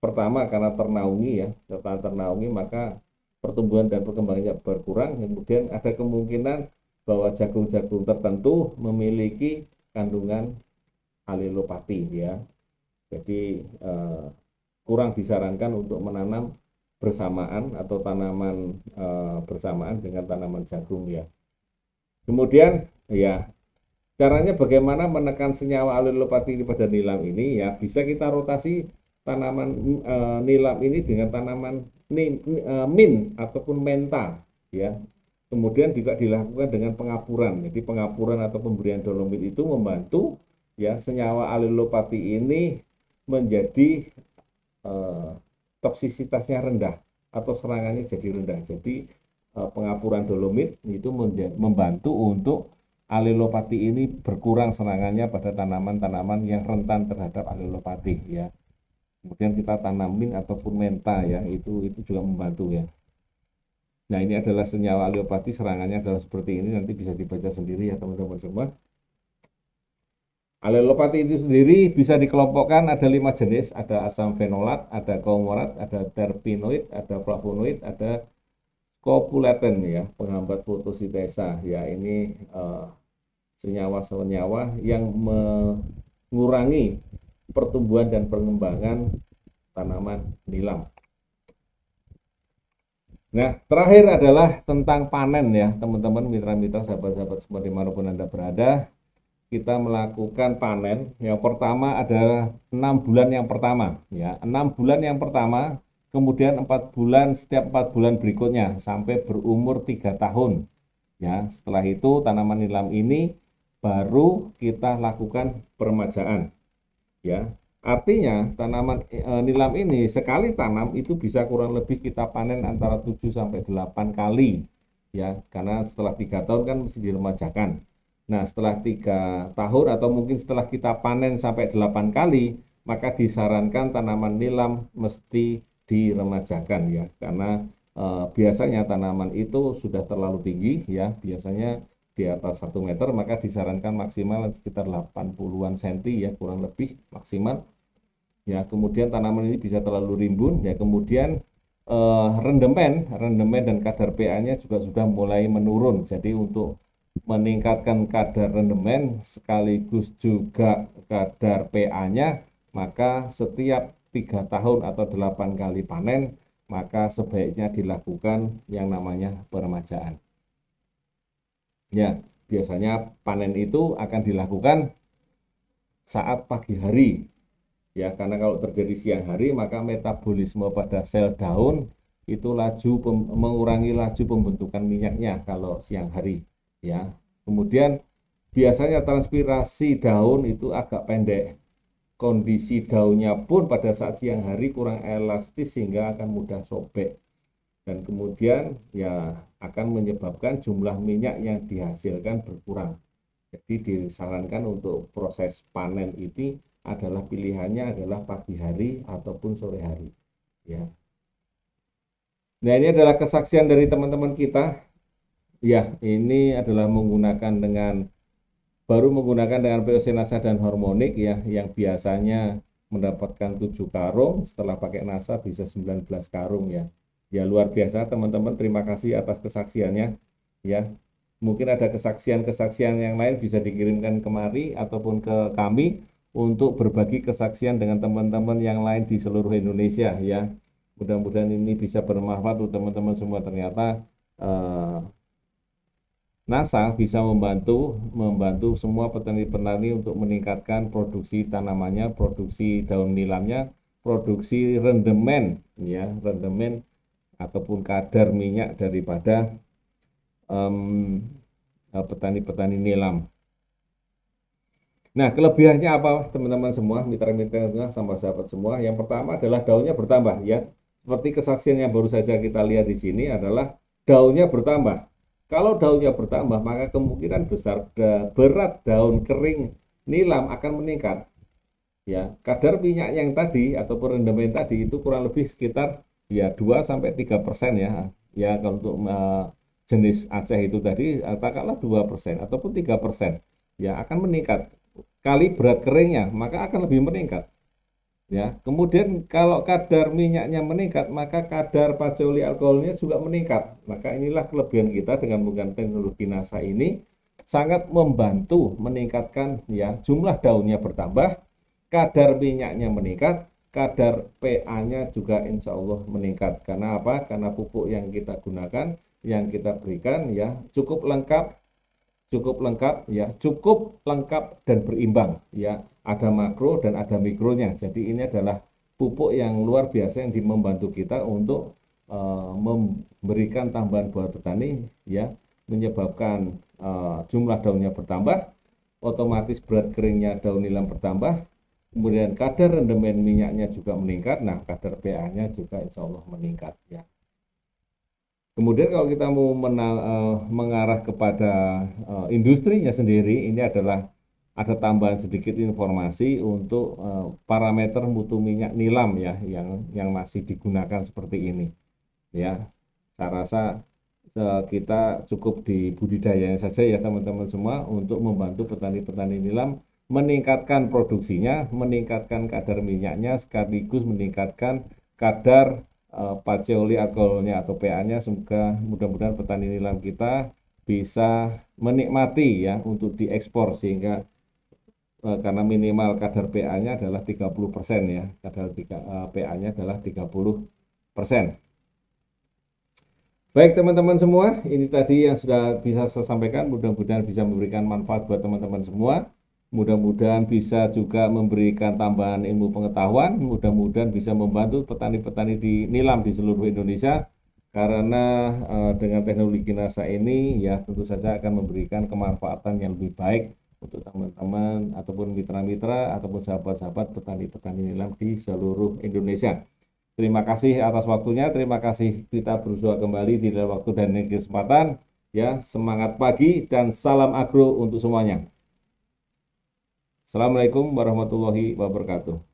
pertama karena ternaungi ya, setelah ternaungi maka pertumbuhan dan perkembangannya berkurang, kemudian ada kemungkinan bahwa jagung-jagung tertentu memiliki kandungan alelopati ya. Jadi kurang disarankan untuk menanam bersamaan atau tanaman bersamaan dengan tanaman jagung ya. Kemudian ya, caranya bagaimana menekan senyawa alelopati ini pada nilam ini ya, bisa kita rotasi tanaman nilam ini dengan tanaman min ataupun menta ya. Kemudian juga dilakukan dengan pengapuran. Jadi pengapuran atau pemberian dolomit itu membantu ya senyawa alelopati ini menjadi toksisitasnya rendah atau serangannya jadi rendah. Jadi pengapuran dolomit itu membantu untuk alelopati ini berkurang serangannya pada tanaman-tanaman yang rentan terhadap alelopati ya. Kemudian kita tanamin ataupun menta ya, itu juga membantu ya. Nah, ini adalah senyawa alelopati, serangannya adalah seperti ini, nanti bisa dibaca sendiri ya teman-teman semua. Alelopati itu sendiri bisa dikelompokkan ada 5 jenis, ada asam fenolat, ada kaumorat, ada terpenoid, ada flavonoid, ada skopulaten ya, penghambat fotosintesa ya. Ini senyawa-senyawa yang mengurangi pertumbuhan dan perkembangan tanaman nilam. Nah, terakhir adalah tentang panen ya, teman-teman, mitra-mitra, sahabat-sahabat semua dimanapun Anda berada. Kita melakukan panen. Yang pertama adalah 6 bulan yang pertama ya, 6 bulan yang pertama, kemudian 4 bulan, setiap 4 bulan berikutnya sampai berumur 3 tahun ya. Setelah itu tanaman nilam ini baru kita lakukan peremajaan ya. Artinya tanaman nilam ini sekali tanam itu bisa kurang lebih kita panen antara 7 sampai 8 kali ya, karena setelah 3 tahun kan mesti diremajakan. Nah, setelah 3 tahun atau mungkin setelah kita panen sampai 8 kali, maka disarankan tanaman nilam mesti diremajakan ya, karena biasanya tanaman itu sudah terlalu tinggi ya, biasanya di atas 1 meter, maka disarankan maksimal sekitar 80-an cm ya, kurang lebih maksimal. ya kemudian tanaman ini bisa terlalu rimbun, ya kemudian rendemen dan kadar pH-nya juga sudah mulai menurun. Jadi untuk meningkatkan kadar rendemen sekaligus juga kadar pH-nya, maka setiap 3 tahun atau 8 kali panen, maka sebaiknya dilakukan yang namanya peremajaan. Ya, biasanya panen itu akan dilakukan saat pagi hari. Ya, karena kalau terjadi siang hari, maka metabolisme pada sel daun itu mengurangi laju pembentukan minyaknya kalau siang hari. Ya, kemudian biasanya transpirasi daun itu agak pendek. Kondisi daunnya pun pada saat siang hari kurang elastis sehingga akan mudah sobek. Dan kemudian ya akan menyebabkan jumlah minyak yang dihasilkan berkurang. Jadi disarankan untuk proses panen ini adalah pilihannya adalah pagi hari ataupun sore hari. Ya. Nah, ini adalah kesaksian dari teman-teman kita. Ya, ini adalah baru menggunakan dengan POC NASA dan hormonik ya, yang biasanya mendapatkan 7 karung, setelah pakai NASA bisa 19 karung ya. Ya luar biasa teman-teman, terima kasih atas kesaksiannya ya. Mungkin ada kesaksian-kesaksian yang lain bisa dikirimkan kemari ataupun ke kami untuk berbagi kesaksian dengan teman-teman yang lain di seluruh Indonesia ya. Mudah-mudahan ini bisa bermanfaat untuk teman-teman semua. Ternyata NASA bisa membantu semua petani-petani untuk meningkatkan produksi tanamannya, produksi daun nilamnya, produksi rendemen ya, rendemen ataupun kadar minyak daripada petani-petani nilam. Nah, kelebihannya apa teman-teman semua, mitra-mitra sama sahabat semua? Yang pertama adalah daunnya bertambah ya. Seperti kesaksian yang baru saja kita lihat di sini adalah daunnya bertambah. Kalau daunnya bertambah, maka kemungkinan besar berat daun kering nilam akan meningkat. Ya, kadar minyak yang tadi ataupun rendemen tadi itu kurang lebih sekitar ya 2-3% ya. Ya, kalau untuk jenis Aceh itu tadi katakanlah 2% ataupun 3% ya akan meningkat. Kali berat keringnya, maka akan lebih meningkat. Ya, kemudian kalau kadar minyaknya meningkat, maka kadar paceoli alkoholnya juga meningkat. Maka inilah kelebihan kita dengan menggunakan teknologi NASA ini sangat membantu meningkatkan ya jumlah daunnya bertambah, kadar minyaknya meningkat, kadar pH-nya juga insya Allah meningkat. Karena apa? Karena pupuk yang kita gunakan, yang kita berikan ya cukup lengkap ya, cukup lengkap dan berimbang ya. Ada makro dan ada mikronya. Jadi ini adalah pupuk yang luar biasa yang membantu kita untuk memberikan tambahan buat petani ya, menyebabkan jumlah daunnya bertambah, otomatis berat keringnya daun nilam bertambah, kemudian kadar rendemen minyaknya juga meningkat, nah kadar pH-nya juga insya Allah meningkat ya. Kemudian kalau kita mau mengarah kepada industrinya sendiri, ini adalah ada tambahan sedikit informasi untuk parameter mutu minyak nilam ya yang masih digunakan seperti ini. Ya, saya rasa kita cukup di budidayanya saja ya teman-teman semua untuk membantu petani-petani nilam meningkatkan produksinya, meningkatkan kadar minyaknya, sekaligus meningkatkan kadar paceoli alkoholnya atau pH-nya. Semoga mudah-mudahan petani nilam kita bisa menikmati ya untuk diekspor sehingga karena minimal kadar pH-nya adalah 30% ya, kadar pH-nya adalah 30%. Baik teman-teman semua, ini tadi yang sudah bisa saya sampaikan, mudah-mudahan bisa memberikan manfaat buat teman-teman semua. Mudah-mudahan bisa juga memberikan tambahan ilmu pengetahuan, mudah-mudahan bisa membantu petani-petani di nilam di seluruh Indonesia, karena dengan teknologi NASA ini ya tentu saja akan memberikan kemanfaatan yang lebih baik untuk teman-teman ataupun mitra-mitra ataupun sahabat-sahabat petani-petani nilam di seluruh Indonesia. Terima kasih atas waktunya, terima kasih, kita bersua kembali di dalam waktu dan kesempatan ya. Semangat pagi dan salam agro untuk semuanya. Assalamualaikum warahmatullahi wabarakatuh.